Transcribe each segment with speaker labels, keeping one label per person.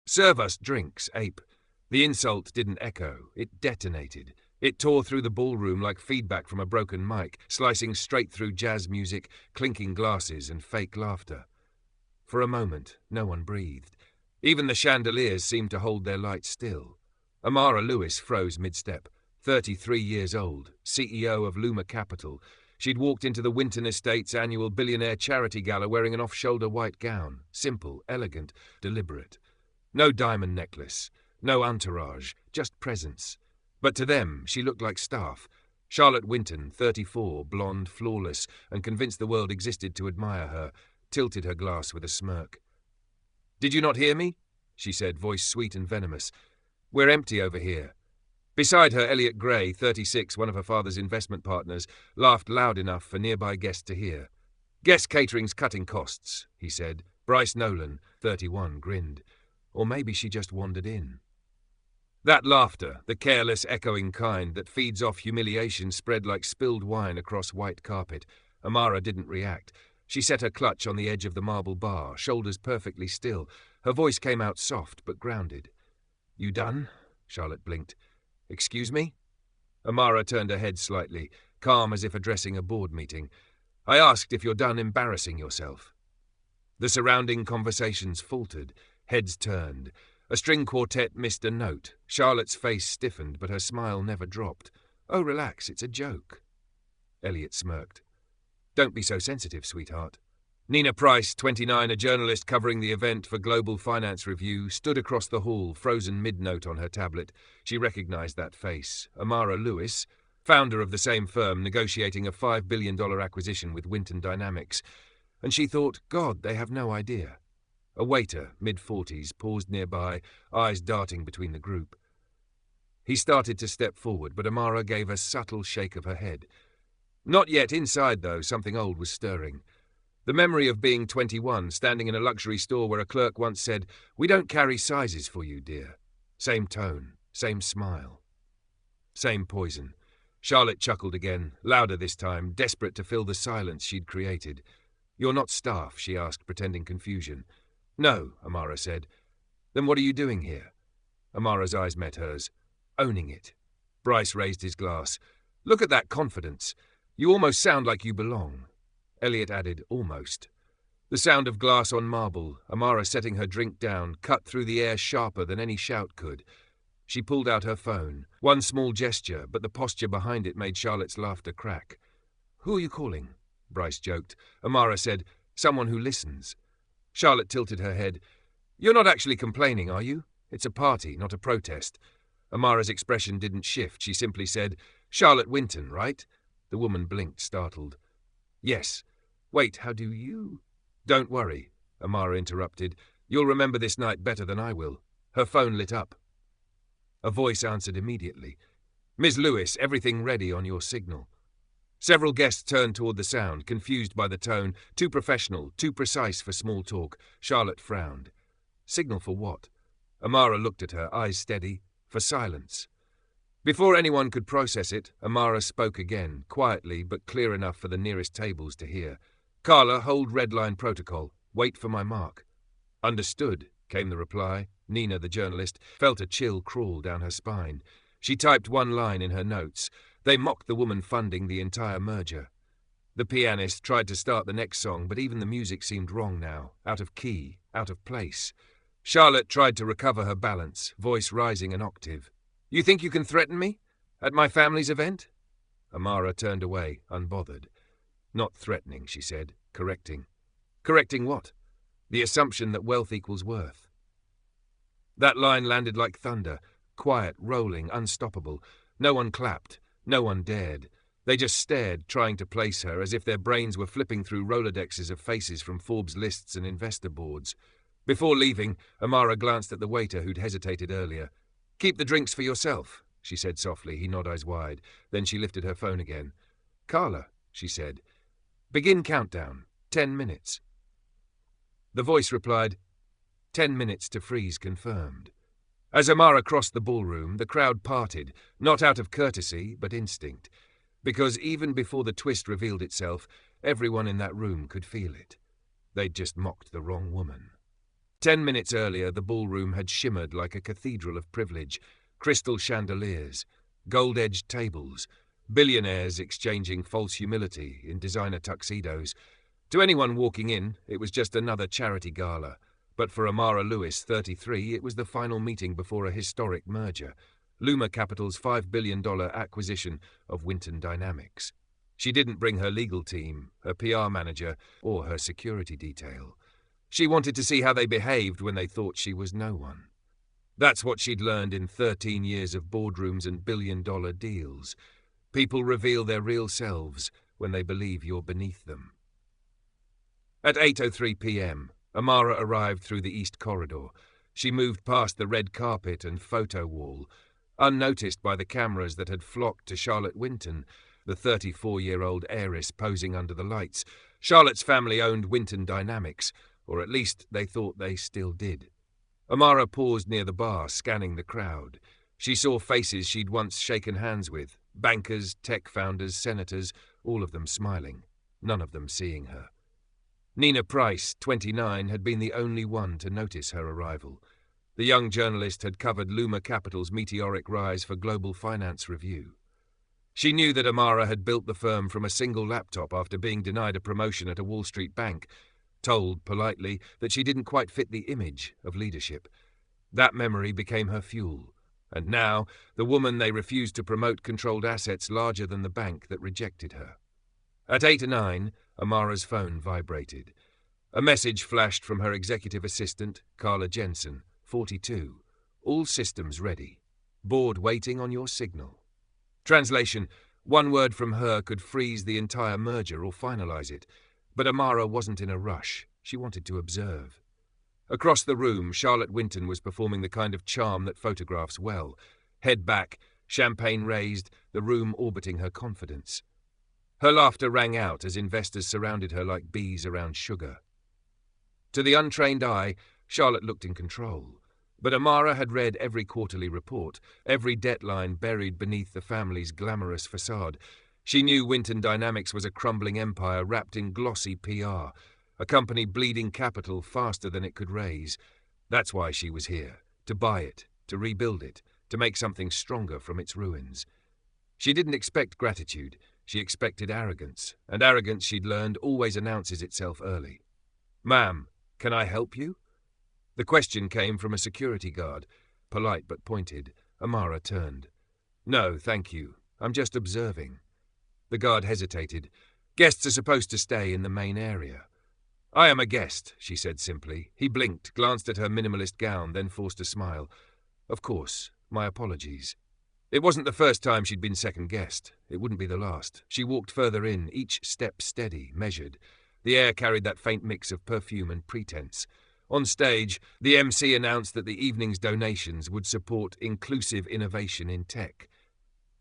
Speaker 1: "Serve us drinks, ape." The insult didn't echo, it detonated. It tore through the ballroom like feedback from a broken mic, slicing straight through jazz music, clinking glasses, and fake laughter. For a moment, no one breathed. Even the chandeliers seemed to hold their light still. Amara Lewis froze mid-step. 33 years old, CEO of Luma Capital. She'd walked into the Winton Estate's annual Billionaire charity gala wearing an off-shoulder white gown. Simple, elegant, deliberate. No diamond necklace, no entourage, just presence. But to them, she looked like staff. Charlotte Winton, 34, blonde, flawless, and convinced the world existed to admire her, tilted her glass with a smirk. "Did you not hear me?" she said, voice sweet and venomous. "We're empty over here." Beside her, Elliot Gray, 36, one of her father's investment partners, laughed loud enough for nearby guests to hear. "Guest catering's cutting costs," he said. Bryce Nolan, 31, grinned. Or maybe she just wandered in. That laughter, the careless, echoing kind that feeds off humiliation, spread like spilled wine across white carpet. Amara didn't react. She set her clutch on the edge of the marble bar, shoulders perfectly still. Her voice came out soft but grounded. "You done?" Charlotte blinked. "Excuse me?" Amara turned her head slightly, calm as if addressing a board meeting. "I asked if you're done embarrassing yourself." The surrounding conversations faltered, heads turned. A string quartet missed a note. Charlotte's face stiffened, but her smile never dropped. "Oh, relax, it's a joke." Elliot smirked. "Don't be so sensitive, sweetheart." Nina Price, 29, a journalist covering the event for Global Finance Review, stood across the hall, frozen mid-note on her tablet. She recognized that face. Amara Lewis, founder of the same firm, negotiating a $5 billion acquisition with Winton Dynamics. And she thought, God, they have no idea. A waiter, mid-40s, paused nearby, eyes darting between the group. He started to step forward, but Amara gave a subtle shake of her head. Not yet inside, though, something old was stirring. The memory of being 21, standing in a luxury store where a clerk once said, "We don't carry sizes for you, dear." Same tone, same smile. Same poison. Charlotte chuckled again, louder this time, desperate to fill the silence she'd created. "You're not staff?" she asked, pretending confusion. "No," Amara said. "Then what are you doing here?" Amara's eyes met hers. "Owning it." Bryce raised his glass. "Look at that confidence. You almost sound like you belong." Elliot added, "Almost." The sound of glass on marble, Amara setting her drink down, cut through the air sharper than any shout could. She pulled out her phone. One small gesture, but the posture behind it made Charlotte's laughter crack. "Who are you calling?" Bryce joked. Amara said, "Someone who listens." Charlotte tilted her head. "You're not actually complaining, are you? It's a party, not a protest." Amara's expression didn't shift. She simply said, "Charlotte Winton, right?" The woman blinked, startled. "Yes. Wait, how do you—" "Don't worry," Amara interrupted. "You'll remember this night better than I will." Her phone lit up. A voice answered immediately. "Ms. Lewis, everything ready on your signal." Several guests turned toward the sound, confused by the tone, too professional, too precise for small talk. Charlotte frowned. Signal for what? Amara looked at her, eyes steady. For silence. Before anyone could process it, Amara spoke again, quietly but clear enough for the nearest tables to hear. "Carla, hold red line protocol. Wait for my mark." "Understood," came the reply. Nina, the journalist, felt a chill crawl down her spine. She typed one line in her notes. They mocked the woman funding the entire merger. The pianist tried to start the next song, but even the music seemed wrong now, out of key, out of place. Charlotte tried to recover her balance, voice rising an octave. "You think you can threaten me? At my family's event?" Amara turned away, unbothered. "Not threatening," she said, correcting. "Correcting what?" "The assumption that wealth equals worth." That line landed like thunder, quiet, rolling, unstoppable. No one clapped. No one dared. They just stared, trying to place her, as if their brains were flipping through Rolodexes of faces from Forbes lists and investor boards. Before leaving, Amara glanced at the waiter who'd hesitated earlier. "Keep the drinks for yourself," she said softly, he nodded eyes wide. Then she lifted her phone again. "Carla," she said. "Begin countdown. 10 minutes." The voice replied, 10 minutes to freeze confirmed. As Amara crossed the ballroom, the crowd parted, not out of courtesy, but instinct. Because even before the twist revealed itself, everyone in that room could feel it. They'd just mocked the wrong woman. 10 minutes earlier, the ballroom had shimmered like a cathedral of privilege, crystal chandeliers, gold-edged tables, billionaires exchanging false humility in designer tuxedos. To anyone walking in, it was just another charity gala, but for Amara Lewis, 33, it was the final meeting before a historic merger, Luma Capital's $5 billion acquisition of Winton Dynamics. She didn't bring her legal team, her PR manager, or her security detail. She wanted to see how they behaved when they thought she was no one. That's what she'd learned in 13 years of boardrooms and billion-dollar deals. People reveal their real selves when they believe you're beneath them. At 8:03 p.m., Amara arrived through the East Corridor. She moved past the red carpet and photo wall, unnoticed by the cameras that had flocked to Charlotte Winton, the 34-year-old heiress posing under the lights. Charlotte's family owned Winton Dynamics, or at least they thought they still did. Amara paused near the bar, scanning the crowd. She saw faces she'd once shaken hands with, bankers, tech founders, senators, all of them smiling, none of them seeing her. Nina Price, 29, had been the only one to notice her arrival. The young journalist had covered Luma Capital's meteoric rise for Global Finance Review. She knew that Amara had built the firm from a single laptop after being denied a promotion at a Wall Street bank, told politely that she didn't quite fit the image of leadership. That memory became her fuel, and now the woman they refused to promote controlled assets larger than the bank that rejected her. At 8:09, Amara's phone vibrated. A message flashed from her executive assistant, Carla Jensen, 42. All systems ready. Board waiting on your signal. Translation: one word from her could freeze the entire merger or finalize it. But Amara wasn't in a rush. She wanted to observe. Across the room, Charlotte Winton was performing the kind of charm that photographs well. Head back, champagne raised, the room orbiting her confidence. Her laughter rang out as investors surrounded her like bees around sugar. To the untrained eye, Charlotte looked in control. But Amara had read every quarterly report, every debt line buried beneath the family's glamorous facade. She knew Winton Dynamics was a crumbling empire wrapped in glossy PR, a company bleeding capital faster than it could raise. That's why she was here, to buy it, to rebuild it, to make something stronger from its ruins. She didn't expect gratitude. She expected arrogance, and arrogance, she'd learned, always announces itself early. "Ma'am, can I help you?" The question came from a security guard, polite but pointed. Amara turned. "No, thank you. I'm just observing." The guard hesitated. "Guests are supposed to stay in the main area." "I am a guest," she said simply. He blinked, glanced at her minimalist gown, then forced a smile. "Of course. My apologies." It wasn't the first time she'd been second-guessed. It wouldn't be the last. She walked further in, each step steady, measured. The air carried that faint mix of perfume and pretense. On stage, the MC announced that the evening's donations would support inclusive innovation in tech.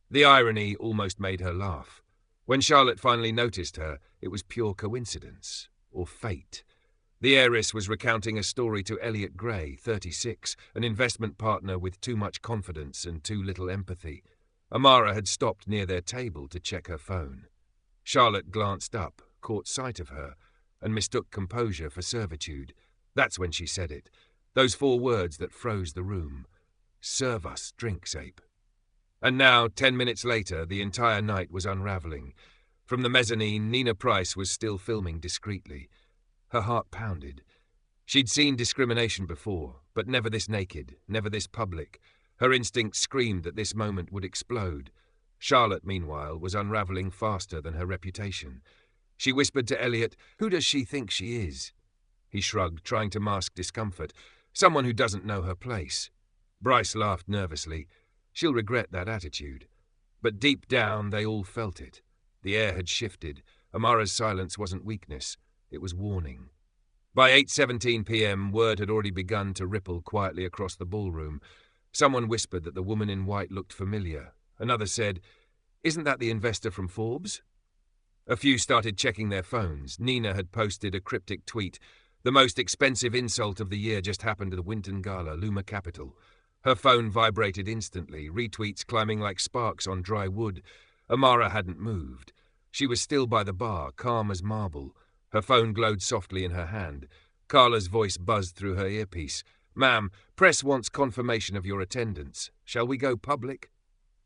Speaker 1: The irony almost made her laugh. When Charlotte finally noticed her, it was pure coincidence, or fate. The heiress was recounting a story to Elliot Gray, 36, an investment partner with too much confidence and too little empathy. Amara had stopped near their table to check her phone. Charlotte glanced up, caught sight of her, and mistook composure for servitude. That's when she said it. Those 4 words that froze the room. "Serve us drinks, ape." And now, 10 minutes later, the entire night was unraveling. From the mezzanine, Nina Price was still filming discreetly. Her heart pounded. She'd seen discrimination before, but never this naked, never this public. Her instinct screamed that this moment would explode. Charlotte, meanwhile, was unraveling faster than her reputation. She whispered to Elliot, "Who does she think she is?" He shrugged, trying to mask discomfort. "Someone who doesn't know her place." Bryce laughed nervously. She'll regret that attitude. But deep down, they all felt it. The air had shifted. Amara's silence wasn't weakness. It was warning. By 8:17 p.m., word had already begun to ripple quietly across the ballroom. Someone whispered that the woman in white looked familiar. Another said, "Isn't that the investor from Forbes?" A few started checking their phones. Nina had posted a cryptic tweet. "The most expensive insult of the year just happened at the Winton Gala, Luma Capital." Her phone vibrated instantly, retweets climbing like sparks on dry wood. Amara hadn't moved. She was still by the bar, calm as marble. Her phone glowed softly in her hand. Carla's voice buzzed through her earpiece. "Ma'am, press wants confirmation of your attendance. Shall we go public?"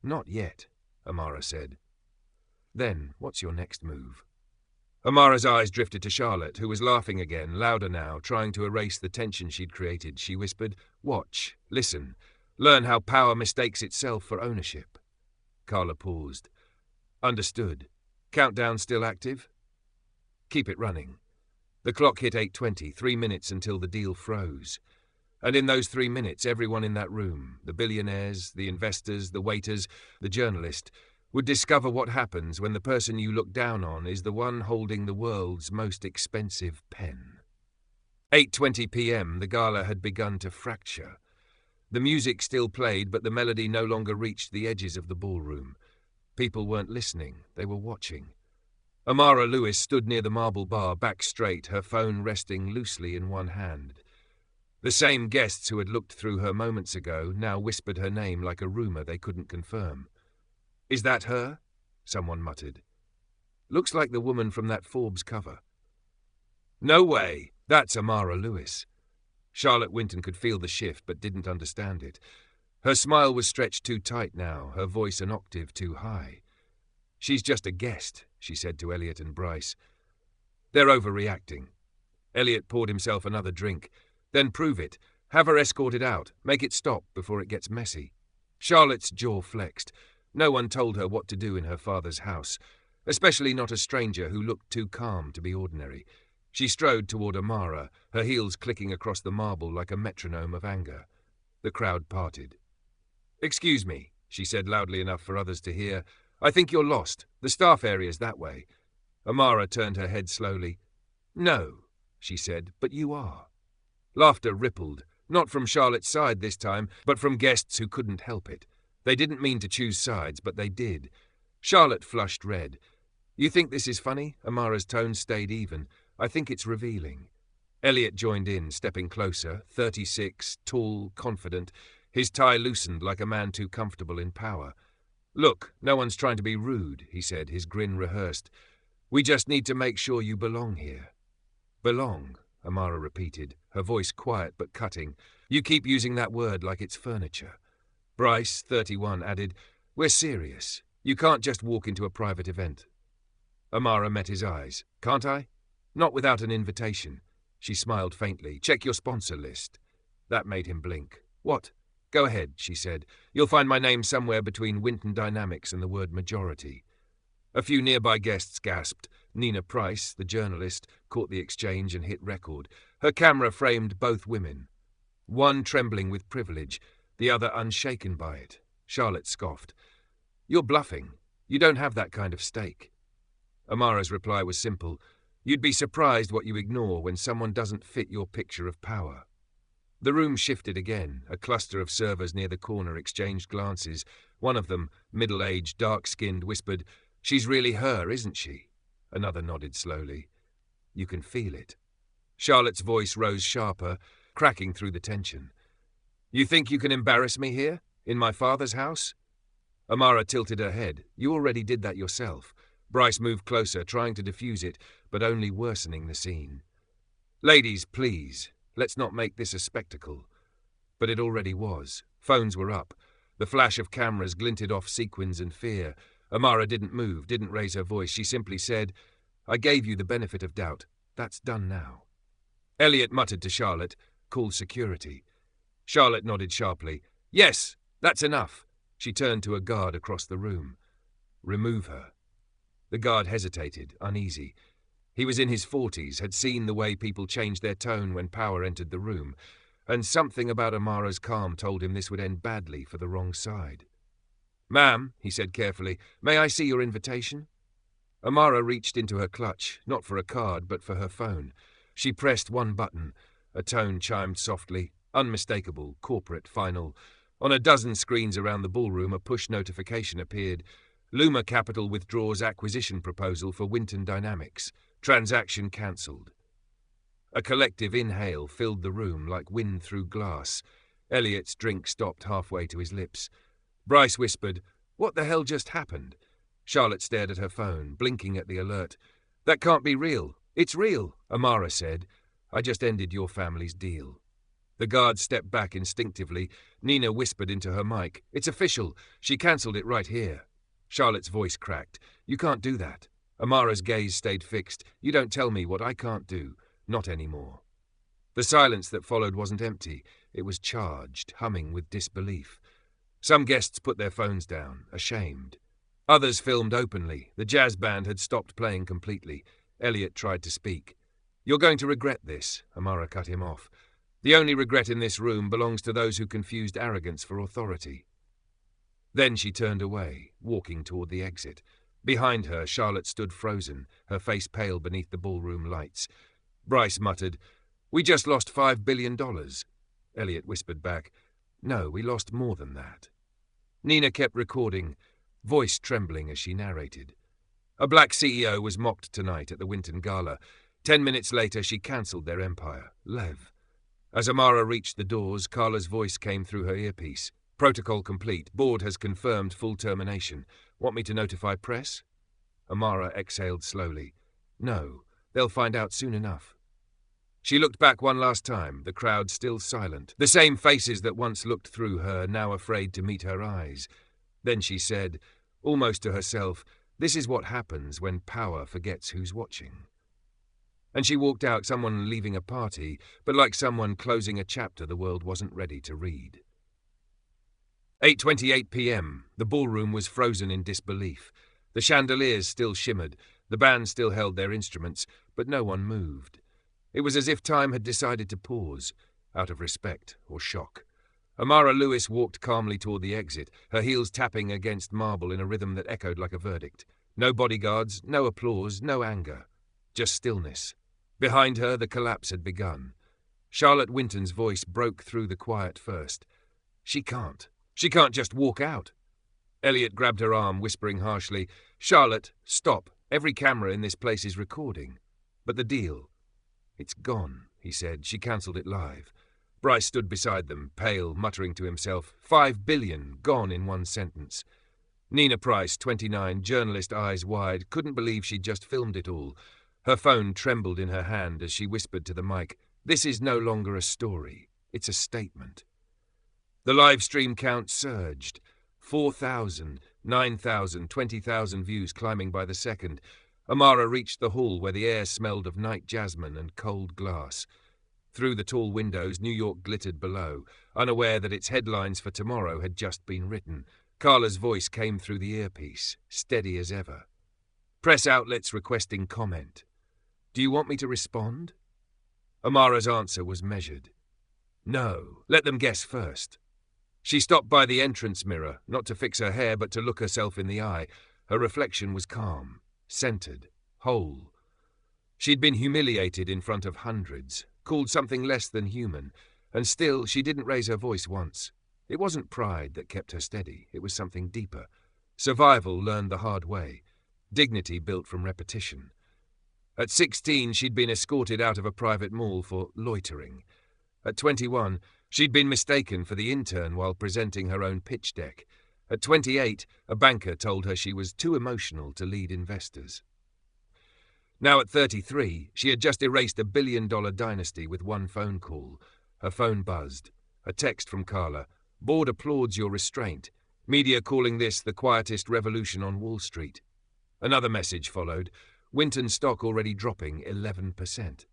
Speaker 1: "Not yet," Amara said. "Then, what's your next move?" Amara's eyes drifted to Charlotte, who was laughing again, louder now, trying to erase the tension she'd created. She whispered, "Watch, listen, learn how power mistakes itself for ownership." Carla paused. "Understood. Countdown still active?" "Keep it running." The clock hit 8:20, 3 minutes until the deal froze. And in those 3 minutes, everyone in that room, the billionaires, the investors, the waiters, the journalist, would discover what happens when the person you look down on is the one holding the world's most expensive pen. 8:20 p.m., the gala had begun to fracture. The music still played, but the melody no longer reached the edges of the ballroom. People weren't listening, they were watching. Amara Lewis stood near the marble bar, back straight, her phone resting loosely in one hand. The same guests who had looked through her moments ago now whispered her name like a rumor they couldn't confirm. "Is that her?" someone muttered. "Looks like the woman from that Forbes cover." "No way! That's Amara Lewis." Charlotte Winton could feel the shift but didn't understand it. Her smile was stretched too tight now, her voice an octave too high. "She's just a guest," she said to Elliot and Bryce. "They're overreacting." Elliot poured himself another drink. "Then prove it. Have her escorted out. Make it stop before it gets messy." Charlotte's jaw flexed. No one told her what to do in her father's house, especially not a stranger who looked too calm to be ordinary. She strode toward Amara, her heels clicking across the marble like a metronome of anger. The crowd parted. "Excuse me," she said loudly enough for others to hear. "I think you're lost. The staff area's that way." Amara turned her head slowly. "No," she said, "but you are." Laughter rippled, not from Charlotte's side this time, but from guests who couldn't help it. They didn't mean to choose sides, but they did. Charlotte flushed red. "You think this is funny?" Amara's tone stayed even. "I think it's revealing." Elliot joined in, stepping closer, 36, tall, confident, his tie loosened like a man too comfortable in power. "Look, no one's trying to be rude," he said, his grin rehearsed. "We just need to make sure you belong here." "Belong," Amara repeated, her voice quiet but cutting. "You keep using that word like it's furniture." Bryce, 31, added, "We're serious. You can't just walk into a private event." Amara met his eyes. "Can't I?" "Not without an invitation." She smiled faintly. "Check your sponsor list." That made him blink. "What?" "Go ahead," she said. "You'll find my name somewhere between Winton Dynamics and the word majority." A few nearby guests gasped. Nina Price, the journalist, caught the exchange and hit record. Her camera framed both women. One trembling with privilege, the other unshaken by it. Charlotte scoffed. "You're bluffing. You don't have that kind of stake." Amara's reply was simple. "You'd be surprised what you ignore when someone doesn't fit your picture of power." The room shifted again. A cluster of servers near the corner exchanged glances. One of them, middle-aged, dark-skinned, whispered, "She's really her, isn't she?" Another nodded slowly. "You can feel it." Charlotte's voice rose sharper, cracking through the tension. "You think you can embarrass me here? In my father's house?" Amara tilted her head. "You already did that yourself." Bryce moved closer, trying to defuse it, but only worsening the scene. "Ladies, please. Let's not make this a spectacle." But it already was. Phones were up. The flash of cameras glinted off sequins and fear. Amara didn't move, didn't raise her voice. She simply said, "I gave you the benefit of doubt. That's done now." Elliot muttered to Charlotte, "Call security." Charlotte nodded sharply. "Yes, that's enough." She turned to a guard across the room. "Remove her." The guard hesitated, uneasy. He was in his 40s, had seen the way people changed their tone when power entered the room, and something about Amara's calm told him this would end badly for the wrong side. "Ma'am," he said carefully, "may I see your invitation?" Amara reached into her clutch, not for a card, but for her phone. She pressed one button. A tone chimed softly, unmistakable, corporate, final. On a dozen screens around the ballroom, a push notification appeared. Luma Capital withdraws acquisition proposal for Winton Dynamics. Transaction cancelled. A collective inhale filled the room like wind through glass. Elliot's drink stopped halfway to his lips. Bryce whispered, "What the hell just happened?" Charlotte stared at her phone, blinking at the alert. "That can't be real." "It's real," Amara said. I just ended your family's deal." The guard stepped back instinctively. Nina whispered into her mic, "It's official. She cancelled it right here." Charlotte's voice cracked. "You can't do that." Amara's gaze stayed fixed. "You don't tell me what I can't do. Not anymore." The silence that followed wasn't empty. It was charged, humming with disbelief. Some guests put their phones down, ashamed. Others filmed openly. The jazz band had stopped playing completely. Elliot tried to speak. "You're going to regret this," Amara cut him off. "The only regret in this room belongs to those who confused arrogance for authority." Then she turned away, walking toward the exit. Behind her, Charlotte stood frozen, her face pale beneath the ballroom lights. Bryce muttered, "We just lost $5 billion. Elliot whispered back, "No, we lost more than that." Nina kept recording, voice trembling as she narrated. A black CEO was mocked tonight at the Winton Gala. 10 minutes later, she cancelled their empire. Lev. As Amara reached the doors, Carla's voice came through her earpiece. "Protocol complete. Board has confirmed full termination. Want me to notify press?" Amara exhaled slowly. "No, they'll find out soon enough." She looked back one last time, the crowd still silent. The same faces that once looked through her, now afraid to meet her eyes. Then she said, almost to herself, "This is what happens when power forgets who's watching." And she walked out, someone leaving a party, but like someone closing a chapter the world wasn't ready to read. 8:28 p.m. The ballroom was frozen in disbelief. The chandeliers still shimmered, the band still held their instruments, but no one moved. It was as if time had decided to pause, out of respect or shock. Amara Lewis walked calmly toward the exit, her heels tapping against marble in a rhythm that echoed like a verdict. No bodyguards, no applause, no anger. Just stillness. Behind her, the collapse had begun. Charlotte Winton's voice broke through the quiet first. She can't just walk out." Elliot grabbed her arm, whispering harshly, "Charlotte, stop. Every camera in this place is recording." "But the deal?" "It's gone," he said. "She cancelled it live." Bryce stood beside them, pale, muttering to himself, $5 billion, gone in one sentence. Nina Price, 29, journalist, eyes wide, couldn't believe she'd just filmed it all. Her phone trembled in her hand as she whispered to the mic, "This is no longer a story. It's a statement." The live stream count surged. 4,000, 9,000, 20,000 views climbing by the second. Amara reached the hall where the air smelled of night jasmine and cold glass. Through the tall windows, New York glittered below, unaware that its headlines for tomorrow had just been written. Carla's voice came through the earpiece, steady as ever. "Press outlets requesting comment. Do you want me to respond?" Amara's answer was measured. "No, let them guess first." She stopped by the entrance mirror, not to fix her hair but to look herself in the eye. Her reflection was calm, centered, whole. She'd been humiliated in front of hundreds, called something less than human, and still she didn't raise her voice once. It wasn't pride that kept her steady, it was something deeper. Survival learned the hard way, dignity built from repetition. At 16, she'd been escorted out of a private mall for loitering. At 21, she'd been mistaken for the intern while presenting her own pitch deck. At 28, a banker told her she was too emotional to lead investors. Now at 33, she had just erased a billion-dollar dynasty with one phone call. Her phone buzzed. A text from Carla. "Board applauds your restraint. Media calling this the quietest revolution on Wall Street." Another message followed. Winton stock already dropping 11%.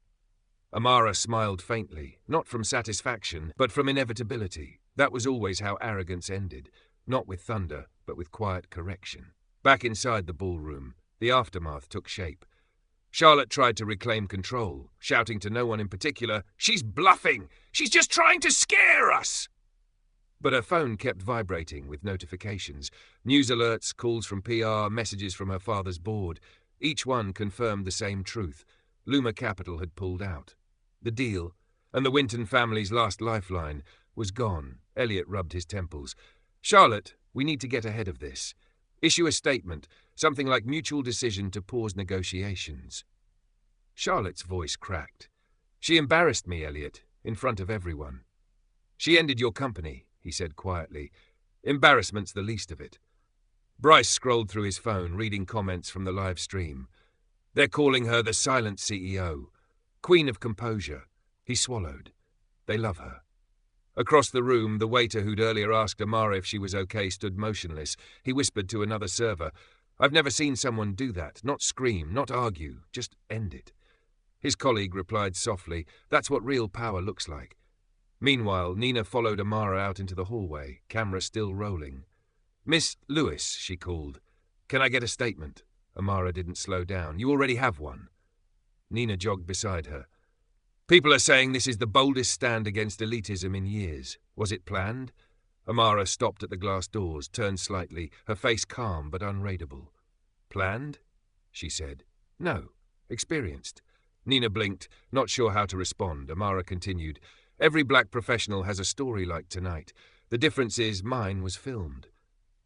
Speaker 1: Amara smiled faintly, not from satisfaction, but from inevitability. That was always how arrogance ended, not with thunder, but with quiet correction. Back inside the ballroom, the aftermath took shape. Charlotte tried to reclaim control, shouting to no one in particular, "She's bluffing! She's just trying to scare us!" But her phone kept vibrating with notifications, news alerts, calls from PR, messages from her father's board. Each one confirmed the same truth. Luma Capital had pulled out. The deal, and the Winton family's last lifeline, was gone. Elliot rubbed his temples. "Charlotte, we need to get ahead of this. Issue a statement, something like mutual decision to pause negotiations." Charlotte's voice cracked. "She embarrassed me, Elliot, in front of everyone." "She ended your company," he said quietly. "Embarrassment's the least of it." Bryce scrolled through his phone, reading comments from the live stream. "They're calling her the silent CEO. Queen of composure. He swallowed. They love her. Across the room, the waiter who'd earlier asked Amara if she was okay stood motionless. He whispered to another server, "I've never seen someone do that. Not scream, not argue, just end it." His colleague replied softly, "That's what real power looks like." Meanwhile, Nina followed Amara out into the hallway, camera still rolling. "Miss Lewis," she called. "Can I get a statement?" Amara didn't slow down. "You already have one." Nina jogged beside her. "People are saying this is the boldest stand against elitism in years. Was it planned?" Amara stopped at the glass doors, turned slightly, her face calm but unreadable. "Planned?" she said. "No. Experienced." Nina blinked, not sure how to respond. Amara continued, "Every black professional has a story like tonight. The difference is mine was filmed."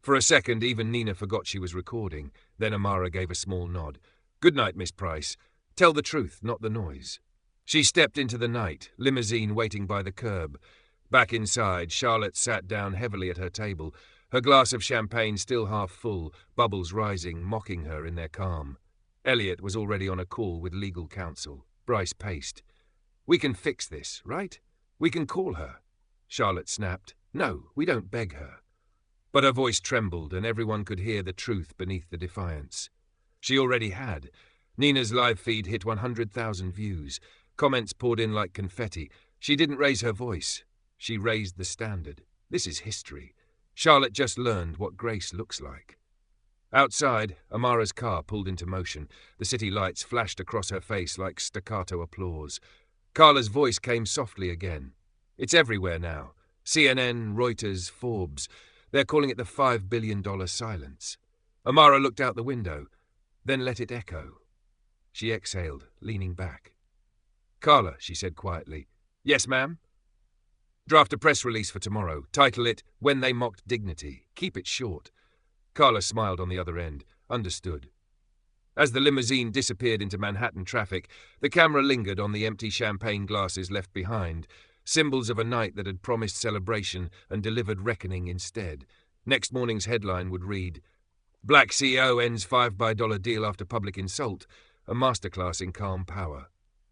Speaker 1: For a second, even Nina forgot she was recording. Then Amara gave a small nod. "Good night, Miss Price. Tell the truth, not the noise." She stepped into the night, limousine waiting by the curb. Back inside, Charlotte sat down heavily at her table, her glass of champagne still half full, bubbles rising, mocking her in their calm. Elliot was already on a call with legal counsel. Bryce paced. "We can fix this, right? We can call her." Charlotte snapped. "No, we don't beg her." But her voice trembled, and everyone could hear the truth beneath the defiance. She already had. Nina's live feed hit 100,000 views. Comments poured in like confetti. She didn't raise her voice. She raised the standard. This is history. Charlotte just learned what grace looks like. Outside, Amara's car pulled into motion. The city lights flashed across her face like staccato applause. Carla's voice came softly again. "It's everywhere now. CNN, Reuters, Forbes. They're calling it the $5 billion silence." Amara looked out the window, then let it echo. She exhaled, leaning back. "Carla," she said quietly. "Yes, ma'am?" "Draft a press release for tomorrow. Title it, 'When They Mocked Dignity.' Keep it short." Carla smiled on the other end. Understood. As the limousine disappeared into Manhattan traffic, the camera lingered on the empty champagne glasses left behind, symbols of a night that had promised celebration and delivered reckoning instead. Next morning's headline would read, "Black CEO ends $5 deal after public insult, a masterclass in calm power."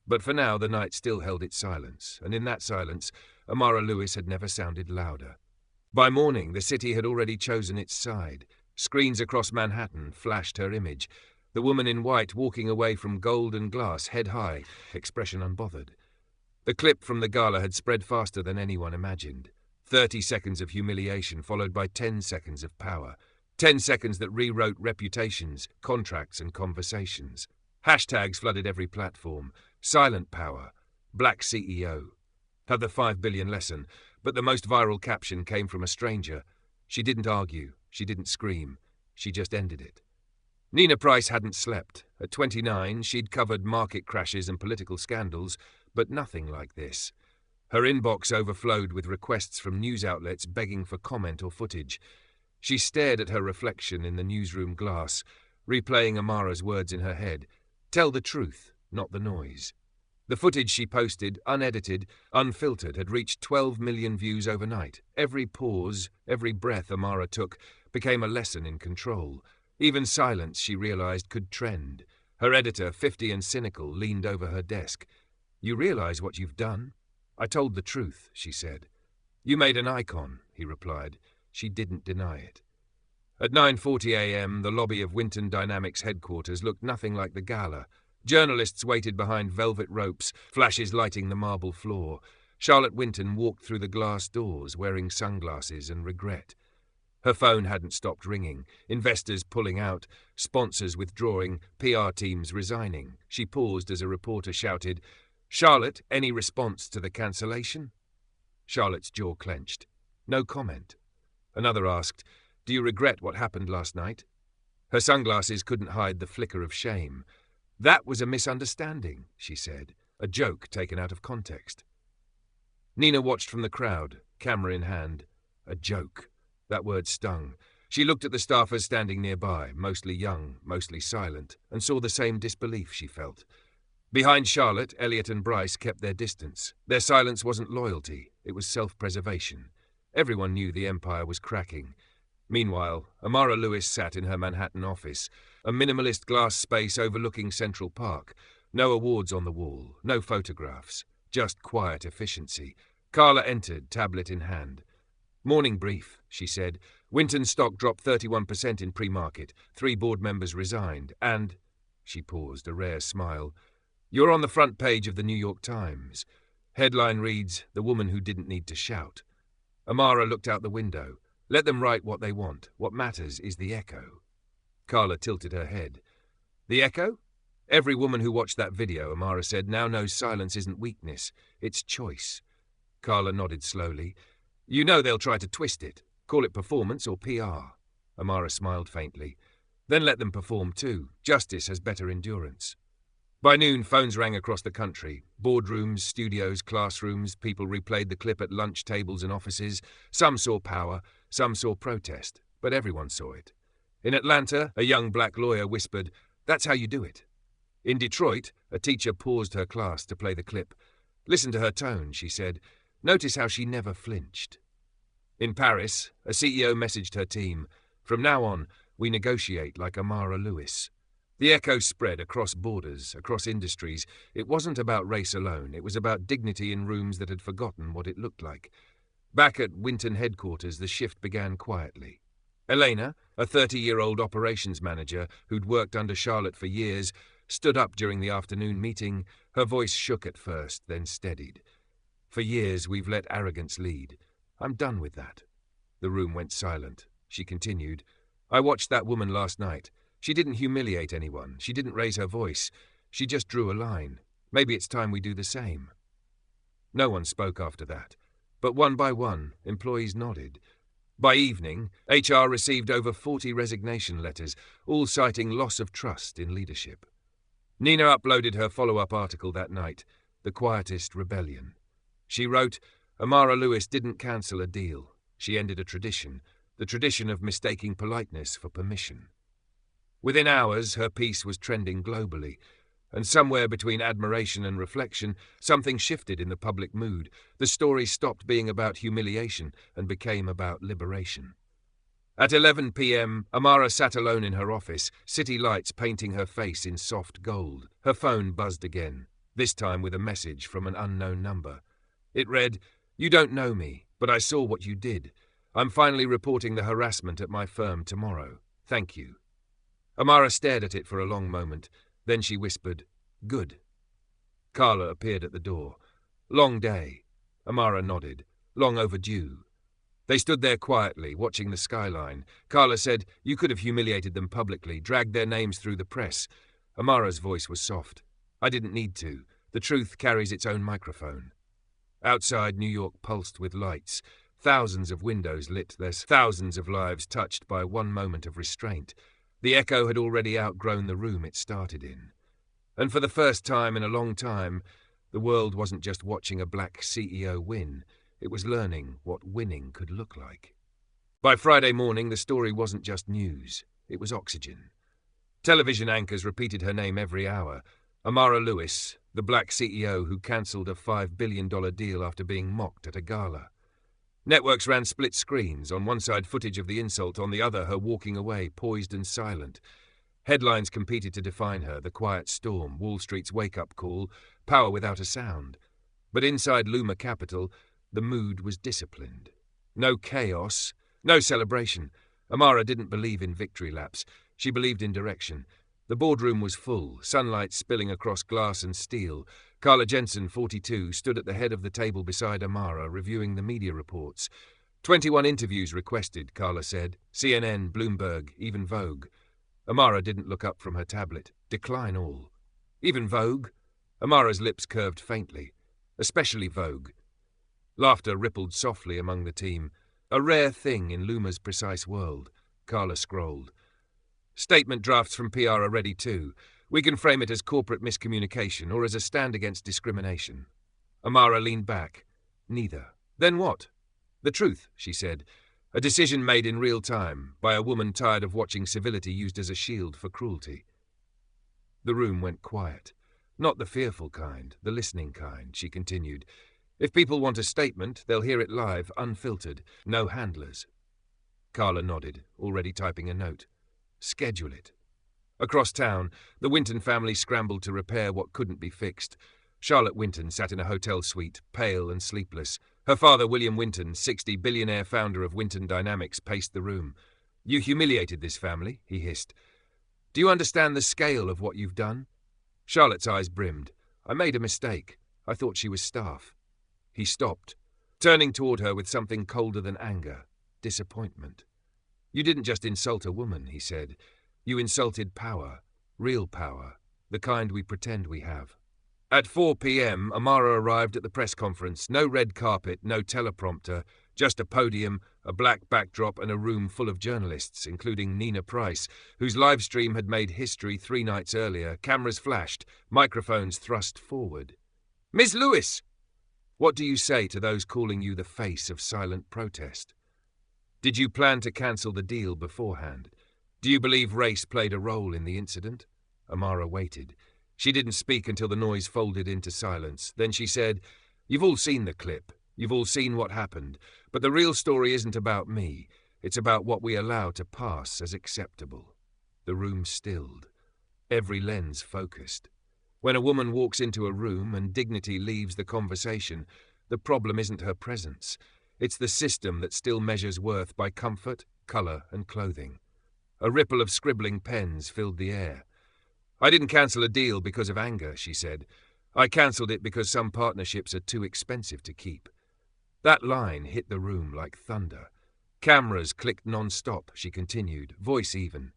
Speaker 1: But for now, the night still held its silence, and in that silence, Amara Lewis had never sounded louder. By morning, the city had already chosen its side. Screens across Manhattan flashed her image, the woman in white walking away from gold and glass, head high, expression unbothered. The clip from the gala had spread faster than anyone imagined. 30 seconds of humiliation followed by 10 seconds of power. 10 seconds that rewrote reputations, contracts and conversations. Hashtags flooded every platform. Silent power. Black CEO. Had the 5 billion lesson, but the most viral caption came from a stranger. She didn't argue. She didn't scream. She just ended it. Nina Price hadn't slept. At 29, she'd covered market crashes and political scandals, but nothing like this. Her inbox overflowed with requests from news outlets begging for comment or footage. She stared at her reflection in the newsroom glass, replaying Amara's words in her head. Tell the truth, not the noise. The footage she posted, unedited, unfiltered, had reached 12 million views overnight. Every pause, every breath Amara took became a lesson in control. Even silence, she realized, could trend. Her editor, 50 and cynical, leaned over her desk. "You realize what you've done?" "I told the truth," she said. "You made an icon," he replied. She didn't deny it. At 9:40 a.m., the lobby of Winton Dynamics headquarters looked nothing like the gala. Journalists waited behind velvet ropes, flashes lighting the marble floor. Charlotte Winton walked through the glass doors, wearing sunglasses and regret. Her phone hadn't stopped ringing. Investors pulling out, sponsors withdrawing, PR teams resigning. She paused as a reporter shouted, "Charlotte, any response to the cancellation?" Charlotte's jaw clenched. No comment. Another asked, "Do you regret what happened last night?" Her sunglasses couldn't hide the flicker of shame. "That was a misunderstanding," she said, a joke taken out of context. Nina watched from the crowd, camera in hand. A joke. That word stung. She looked at the staffers standing nearby, mostly young, mostly silent, and saw the same disbelief she felt. Behind Charlotte, Elliot and Bryce kept their distance. Their silence wasn't loyalty, it was self-preservation. Everyone knew the empire was cracking. Meanwhile, Amara Lewis sat in her Manhattan office, a minimalist glass space overlooking Central Park. No awards on the wall, no photographs. just quiet efficiency. Carla entered, tablet in hand. "Morning brief," she said. "Winton stock dropped 31% in pre-market. 3 board members resigned. And—" She paused, a rare smile. "You're on the front page of the New York Times. Headline reads, 'The Woman Who Didn't Need to Shout.'" Amara looked out the window. "Let them write what they want. What matters is the echo." Carla tilted her head. "The echo? Every woman who watched that video," Amara said, "now knows silence isn't weakness. It's choice." Carla nodded slowly. "You know they'll try to twist it. Call it performance or PR." Amara smiled faintly. "Then let them perform too. Justice has better endurance." By noon, phones rang across the country. Boardrooms, studios, classrooms, people replayed the clip at lunch tables and offices. Some saw power, some saw protest, but everyone saw it. In Atlanta, a young black lawyer whispered, "That's how you do it." In Detroit, a teacher paused her class to play the clip. "Listen to her tone," she said. "Notice how she never flinched." In Paris, a CEO messaged her team, "From now on, we negotiate like Amara Lewis." The echo spread across borders, across industries. It wasn't about race alone. It was about dignity in rooms that had forgotten what it looked like. Back at Winton headquarters, the shift began quietly. Elena, a 30-year-old operations manager who'd worked under Charlotte for years, stood up during the afternoon meeting. Her voice shook at first, then steadied. "For years, we've let arrogance lead. I'm done with that." The room went silent. She continued, "I watched that woman last night. She didn't humiliate anyone. She didn't raise her voice. She just drew a line. Maybe it's time we do the same." No one spoke after that, but one by one, employees nodded. By evening, HR received over 40 resignation letters, all citing loss of trust in leadership. Nina uploaded her follow-up article that night, "The Quietest Rebellion." She wrote, "Amara Lewis didn't cancel a deal. She ended a tradition, the tradition of mistaking politeness for permission." Within hours, her piece was trending globally, and somewhere between admiration and reflection, something shifted in the public mood. The story stopped being about humiliation and became about liberation. At 11 p.m., Amara sat alone in her office, city lights painting her face in soft gold. Her phone buzzed again, this time with a message from an unknown number. It read, "You don't know me, but I saw what you did. I'm finally reporting the harassment at my firm tomorrow. Thank you." Amara stared at it for a long moment. Then she whispered, "Good." Carla appeared at the door. "Long day." Amara nodded. "Long overdue." They stood there quietly, watching the skyline. Carla said, "You could have humiliated them publicly, dragged their names through the press." Amara's voice was soft. "I didn't need to. The truth carries its own microphone." Outside, New York pulsed with lights. Thousands of windows lit, their thousands of lives touched by one moment of restraint. The echo had already outgrown the room it started in. And for the first time in a long time, the world wasn't just watching a black CEO win. It was learning what winning could look like. By Friday morning, the story wasn't just news. It was oxygen. Television anchors repeated her name every hour. Amara Lewis, the black CEO who cancelled a $5 billion deal after being mocked at a gala. Networks ran split screens, on one side footage of the insult, on the other her walking away, poised and silent. Headlines competed to define her: the quiet storm, Wall Street's wake-up call, power without a sound. But inside Luma Capital, the mood was disciplined. No chaos, no celebration. Amara didn't believe in victory laps. She believed in direction. The boardroom was full, sunlight spilling across glass and steel. Carla Jensen, 42, stood at the head of the table beside Amara, reviewing the media reports. 21 interviews requested, Carla said. CNN, Bloomberg, even Vogue. Amara didn't look up from her tablet. Decline all. Even Vogue? Amara's lips curved faintly. Especially Vogue. Laughter rippled softly among the team. A rare thing in Luma's precise world. Carla scrolled. Statement drafts from PR are ready too. We can frame it as corporate miscommunication or as a stand against discrimination. Amara leaned back. Neither. Then what? The truth, she said. A decision made in real time by a woman tired of watching civility used as a shield for cruelty. The room went quiet. Not the fearful kind, the listening kind, she continued. If people want a statement, they'll hear it live, unfiltered. No handlers. Carla nodded, already typing a note. Schedule it. Across town, the Winton family scrambled to repair what couldn't be fixed. Charlotte Winton sat in a hotel suite, pale and sleepless. Her father, William Winton, 60, billionaire founder of Winton Dynamics, paced the room. "You humiliated this family," he hissed. "Do you understand the scale of what you've done?" Charlotte's eyes brimmed. "I made a mistake. I thought she was staff." He stopped, turning toward her with something colder than anger, disappointment. "You didn't just insult a woman," he said. "You insulted power, real power, the kind we pretend we have." At 4 p.m, Amara arrived at the press conference. No red carpet, no teleprompter, just a podium, a black backdrop and a room full of journalists, including Nina Price, whose live stream had made history 3 nights earlier. Cameras flashed, microphones thrust forward. "Ms. Lewis!" "What do you say to those calling you the face of silent protest? Did you plan to cancel the deal beforehand? Do you believe race played a role in the incident?" Amara waited. She didn't speak until the noise folded into silence. Then she said, "You've all seen the clip. You've all seen what happened. But the real story isn't about me. It's about what we allow to pass as acceptable." The room stilled. Every lens focused. When a woman walks into a room and dignity leaves the conversation, the problem isn't her presence. It's the system that still measures worth by comfort, color, and clothing. A ripple of scribbling pens filled the air. "I didn't cancel a deal because of anger," she said. "I cancelled it because some partnerships are too expensive to keep." That line hit the room like thunder. Cameras clicked non-stop, she continued, voice even.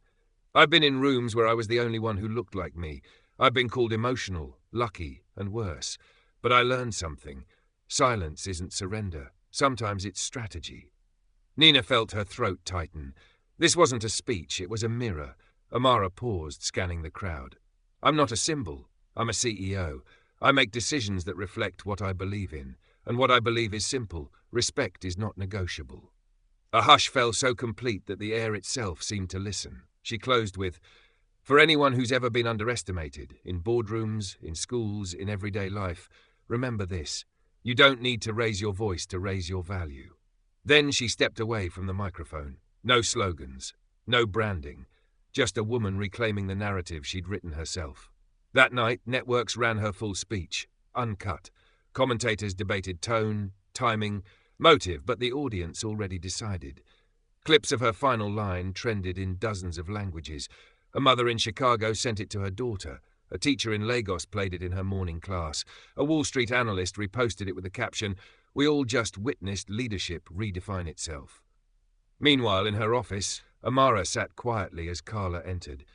Speaker 1: "I've been in rooms where I was the only one who looked like me. I've been called emotional, lucky, and worse. But I learned something. Silence isn't surrender. Sometimes it's strategy." Nina felt her throat tighten. This wasn't a speech, it was a mirror. Amara paused, scanning the crowd. "I'm not a symbol. I'm a CEO. I make decisions that reflect what I believe in. And what I believe is simple. Respect is not negotiable." A hush fell so complete that the air itself seemed to listen. She closed with, "For anyone who's ever been underestimated, in boardrooms, in schools, in everyday life, remember this. You don't need to raise your voice to raise your value." Then she stepped away from the microphone. No slogans. No branding. Just a woman reclaiming the narrative she'd written herself. That night, networks ran her full speech, uncut. Commentators debated tone, timing, motive, but the audience already decided. Clips of her final line trended in dozens of languages. A mother in Chicago sent it to her daughter. A teacher in Lagos played it in her morning class. A Wall Street analyst reposted it with the caption, "We all just witnessed leadership redefine itself." Meanwhile, in her office, Amara sat quietly as Carla entered.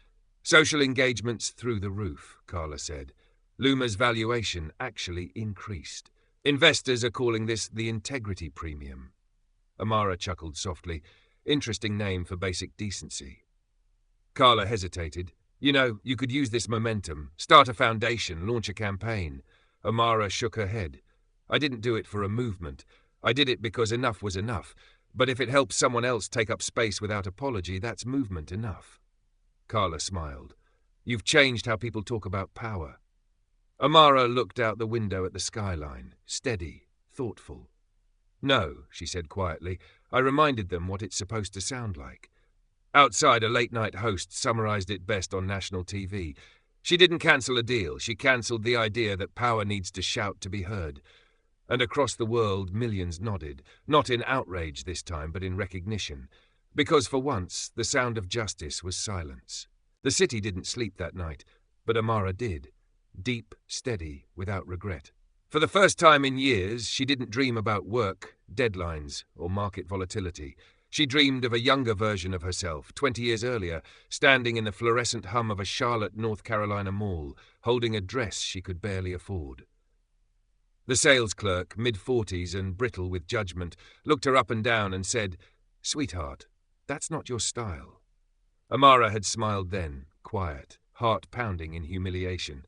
Speaker 1: "Social engagements through the roof," Carla said. Luma's valuation actually increased. "Investors are calling this the integrity premium." Amara chuckled softly. Interesting name for basic decency. Carla hesitated. "You know, you could use this momentum, start a foundation, launch a campaign." Amara shook her head. "I didn't do it for a movement. I did it because enough was enough. But if it helps someone else take up space without apology, that's movement enough." Carla smiled. "You've changed how people talk about power." Amara looked out the window at the skyline, steady, thoughtful. "No," she said quietly. "I reminded them what it's supposed to sound like." Outside, a late-night host summarized it best on national TV. She didn't cancel a deal. She cancelled the idea that power needs to shout to be heard. And across the world, millions nodded, not in outrage this time, but in recognition. Because for once, the sound of justice was silence. The city didn't sleep that night, but Amara did. Deep, steady, without regret. For the first time in years, she didn't dream about work, deadlines, or market volatility. She dreamed of a younger version of herself, 20 years earlier, standing in the fluorescent hum of a Charlotte, North Carolina mall, holding a dress she could barely afford. The sales clerk, mid-40s and brittle with judgment, looked her up and down and said, "Sweetheart, that's not your style." Amara had smiled then, quiet, heart pounding in humiliation.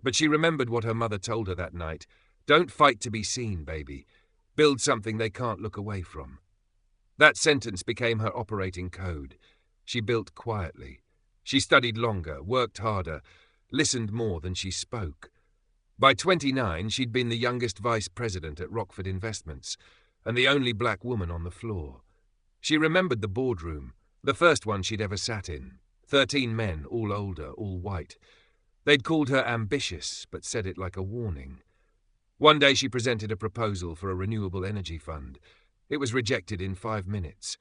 Speaker 1: But she remembered what her mother told her that night. "Don't fight to be seen, baby. Build something they can't look away from." That sentence became her operating code. She built quietly. She studied longer, worked harder, listened more than she spoke. By 29, she'd been the youngest vice president at Rockford Investments, and the only black woman on the floor. She remembered the boardroom, the first one she'd ever sat in. 13 men, all older, all white. They'd called her ambitious, but said it like a warning. One day she presented a proposal for a renewable energy fund. It was rejected in 5 minutes.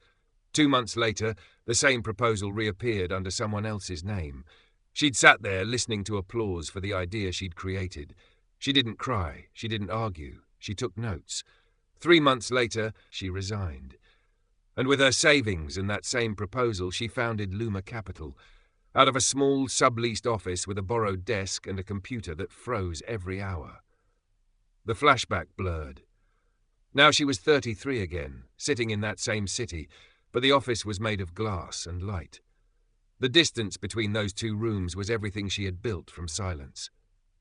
Speaker 1: 2 months later, the same proposal reappeared under someone else's name. She'd sat there listening to applause for the idea she'd created. She didn't cry, she didn't argue, she took notes. 3 months later, she resigned. And with her savings and that same proposal, she founded Luma Capital, out of a small subleased office with a borrowed desk and a computer that froze every hour. The flashback blurred. Now she was 33 again, sitting in that same city, but the office was made of glass and light. The distance between those 2 rooms was everything she had built from silence.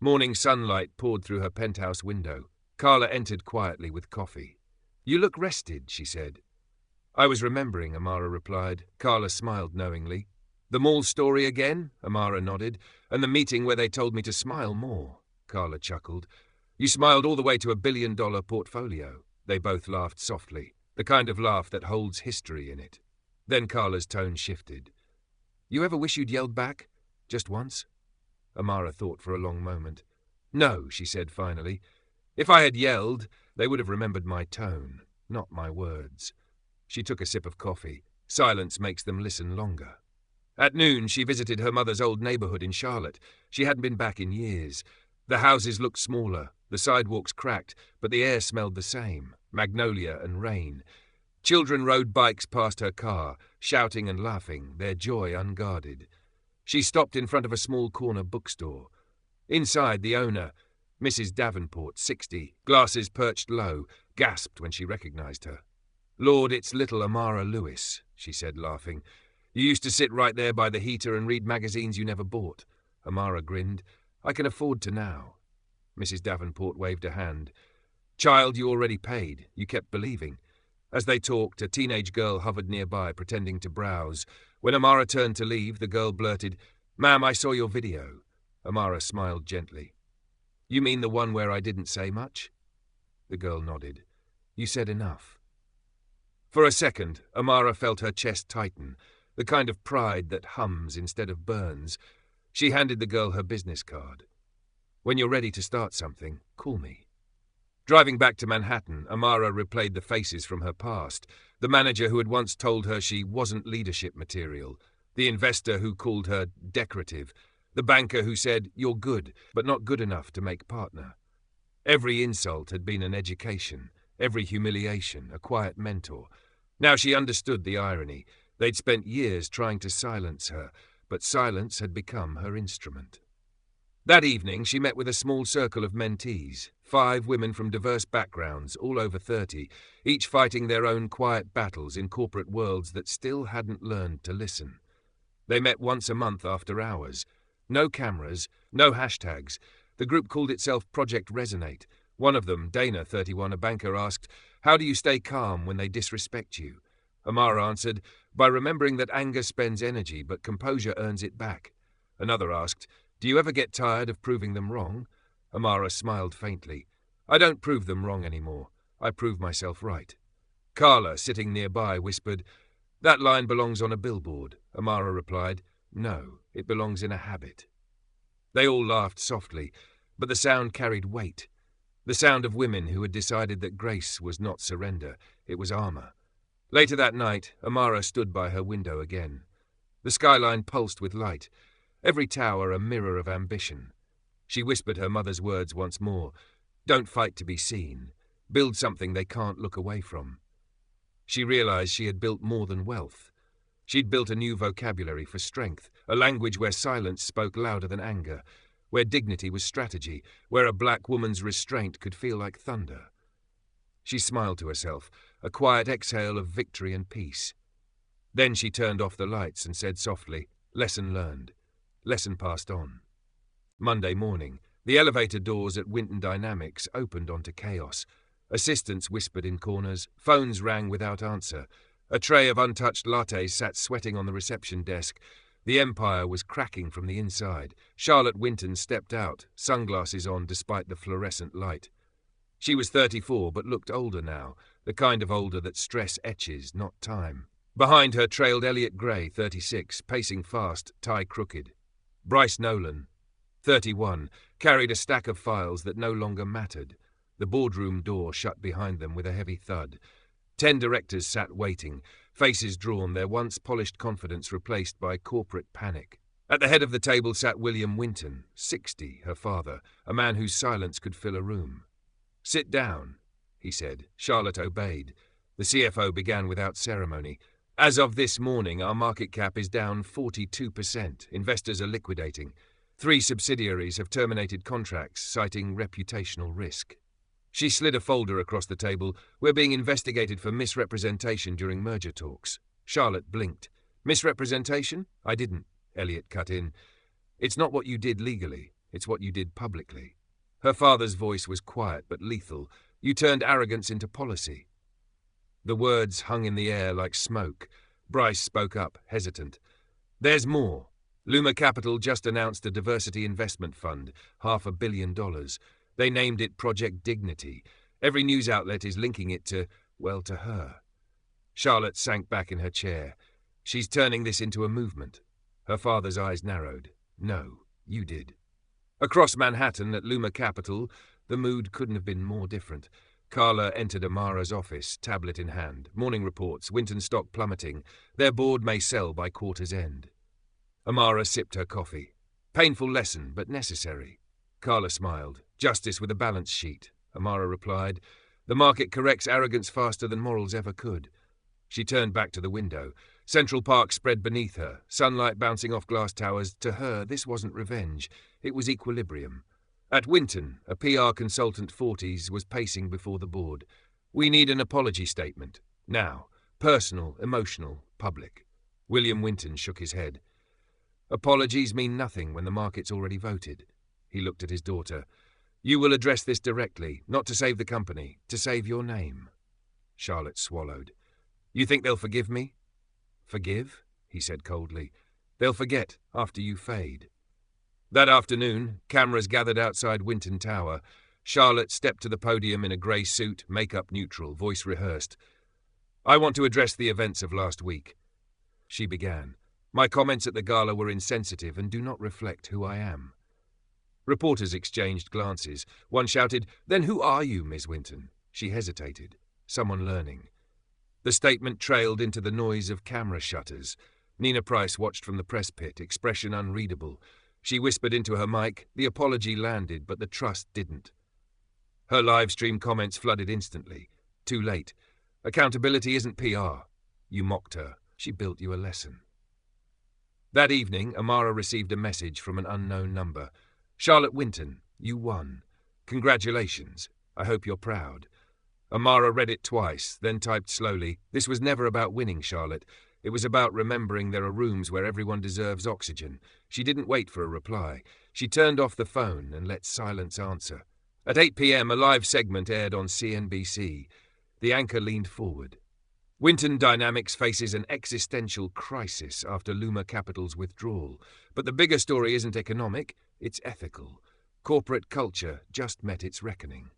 Speaker 1: Morning sunlight poured through her penthouse window. Carla entered quietly with coffee. "You look rested," she said. "I was remembering," Amara replied. Carla smiled knowingly. "The mall story again?" Amara nodded. "And the meeting where they told me to smile more." Carla chuckled. "You smiled all the way to $1 billion portfolio." They both laughed softly, the kind of laugh that holds history in it. Then Carla's tone shifted. "You ever wish you'd yelled back? Just once?" Amara thought for a long moment. "No," she said finally. "If I had yelled, they would have remembered my tone, not my words." She took a sip of coffee. Silence makes them listen longer. At noon, she visited her mother's old neighborhood in Charlotte. She hadn't been back in years. The houses looked smaller, the sidewalks cracked, but the air smelled the same, magnolia and rain. Children rode bikes past her car, shouting and laughing, their joy unguarded. She stopped in front of a small corner bookstore. Inside, the owner, Mrs. Davenport, 60, glasses perched low, gasped when she recognized her. "Lord, it's little Amara Lewis," she said, laughing. "You used to sit right there by the heater and read magazines you never bought." Amara grinned. "I can afford to now." Mrs. Davenport waved a hand. "Child, you already paid. You kept believing." As they talked, a teenage girl hovered nearby, pretending to browse. When Amara turned to leave, the girl blurted, "Ma'am, I saw your video." Amara smiled gently. "You mean the one where I didn't say much?" The girl nodded. "You said enough." For a second, Amara felt her chest tighten, the kind of pride that hums instead of burns. She handed the girl her business card. "When you're ready to start something, call me." Driving back to Manhattan, Amara replayed the faces from her past. The manager who had once told her she wasn't leadership material. The investor who called her decorative. The banker who said, "You're good, but not good enough to make partner." Every insult had been an education. Every humiliation, a quiet mentor. Now she understood the irony. They'd spent years trying to silence her, but silence had become her instrument. That evening, she met with a small circle of mentees, 5 women from diverse backgrounds, all over 30, each fighting their own quiet battles in corporate worlds that still hadn't learned to listen. They met once a month after hours. No cameras, no hashtags. The group called itself Project Resonate. One of them, Dana, 31, a banker, asked, "How do you stay calm when they disrespect you?" Amara answered, "By remembering that anger spends energy, but composure earns it back." Another asked, "Do you ever get tired of proving them wrong?" Amara smiled faintly. "I don't prove them wrong anymore. I prove myself right." Carla, sitting nearby, whispered, "That line belongs on a billboard." Amara replied, "No, it belongs in a habit." They all laughed softly, but the sound carried weight. The sound of women who had decided that grace was not surrender, it was armor. Later that night, Amara stood by her window again. The skyline pulsed with light, every tower a mirror of ambition. She whispered her mother's words once more. "Don't fight to be seen. Build something they can't look away from." She realized she had built more than wealth. She'd built a new vocabulary for strength, a language where silence spoke louder than anger, where dignity was strategy, where a black woman's restraint could feel like thunder. She smiled to herself, a quiet exhale of victory and peace. Then she turned off the lights and said softly, "Lesson learned. Lesson passed on." Monday morning, the elevator doors at Winton Dynamics opened onto chaos. Assistants whispered in corners, phones rang without answer. A tray of untouched lattes sat sweating on the reception desk. The empire was cracking from the inside. Charlotte Winton stepped out, sunglasses on despite the fluorescent light. She was 34 but looked older now, the kind of older that stress etches, not time. Behind her trailed Elliot Gray, 36, pacing fast, tie crooked. Bryce Nolan, 31, carried a stack of files that no longer mattered. The boardroom door shut behind them with a heavy thud. 10 directors sat waiting, faces drawn, their once polished confidence replaced by corporate panic. At the head of the table sat William Winton, 60, her father, a man whose silence could fill a room. "Sit down," he said. Charlotte obeyed. The CFO began without ceremony. "As of this morning, our market cap is down 42%. Investors are liquidating. 3 subsidiaries have terminated contracts, citing reputational risk." She slid a folder across the table. "We're being investigated for misrepresentation during merger talks." Charlotte blinked. "Misrepresentation? I didn't," Elliot cut in. "It's not what you did legally, it's what you did publicly." Her father's voice was quiet but lethal. "You turned arrogance into policy." The words hung in the air like smoke. Bryce spoke up, hesitant. "There's more. Luma Capital just announced a diversity investment fund, $500 million. They named it Project Dignity. Every news outlet is linking it to her." Charlotte sank back in her chair. "She's turning this into a movement." Her father's eyes narrowed. "No, you did." Across Manhattan at Luma Capital, the mood couldn't have been more different. Carla entered Amara's office, tablet in hand. Morning reports, Winton stock plummeting. Their board may sell by quarter's end. Amara sipped her coffee. "Painful lesson, but necessary." Carla smiled. "Justice with a balance sheet," Amara replied. "The market corrects arrogance faster than morals ever could." She turned back to the window. Central Park spread beneath her, sunlight bouncing off glass towers. To her, this wasn't revenge. It was equilibrium. At Winton, a PR consultant 40s was pacing before the board. "We need an apology statement. Now. Personal, emotional, public." William Winton shook his head. "Apologies mean nothing when the market's already voted." He looked at his daughter. "You will address this directly, not to save the company, to save your name." Charlotte swallowed. "You think they'll forgive me?" "Forgive?" he said coldly. "They'll forget after you fade." That afternoon, cameras gathered outside Winton Tower. Charlotte stepped to the podium in a grey suit, makeup neutral, voice rehearsed. "I want to address the events of last week." She began. "My comments at the gala were insensitive and do not reflect who I am." Reporters exchanged glances. One shouted, "Then who are you, Miss Winton?" She hesitated. Someone learning. The statement trailed into the noise of camera shutters. Nina Price watched from the press pit, expression unreadable. She whispered into her mic. The apology landed, but the trust didn't. Her live stream comments flooded instantly. Too late. "Accountability isn't PR." You mocked her. She built you a lesson. That evening, Amara received a message from an unknown number. "Charlotte Winton, you won. Congratulations. I hope you're proud." Amara read it twice, then typed slowly. "This was never about winning, Charlotte. It was about remembering there are rooms where everyone deserves oxygen." She didn't wait for a reply. She turned off the phone and let silence answer. At 8 p.m, a live segment aired on CNBC. The anchor leaned forward. "Winton Dynamics faces an existential crisis after Luma Capital's withdrawal. But the bigger story isn't economic, it's ethical. Corporate culture just met its reckoning."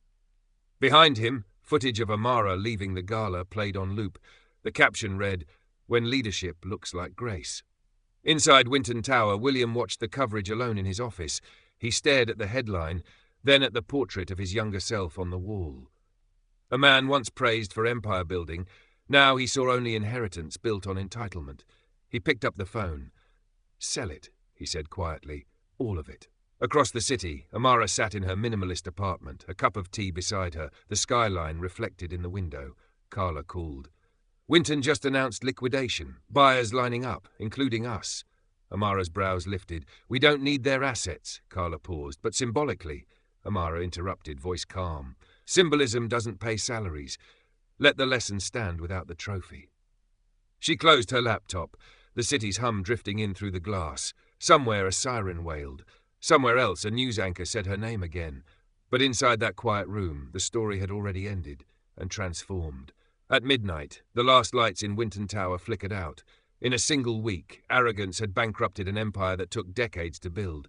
Speaker 1: Behind him, footage of Amara leaving the gala played on loop. The caption read, "When leadership looks like grace." Inside Winton Tower, William watched the coverage alone in his office. He stared at the headline, then at the portrait of his younger self on the wall. A man once praised for empire building, now he saw only inheritance built on entitlement. He picked up the phone. "Sell it," he said quietly. "All of it." Across the city, Amara sat in her minimalist apartment, a cup of tea beside her, the skyline reflected in the window. Carla called. "Winton just announced liquidation. Buyers lining up, including us." Amara's brows lifted. "We don't need their assets." Carla paused. "But symbolically," Amara interrupted, voice calm. "Symbolism doesn't pay salaries. Let the lesson stand without the trophy." She closed her laptop, the city's hum drifting in through the glass. Somewhere a siren wailed. Somewhere else a news anchor said her name again. But inside that quiet room, the story had already ended and transformed. At midnight, the last lights in Winton Tower flickered out. In a single week, arrogance had bankrupted an empire that took decades to build.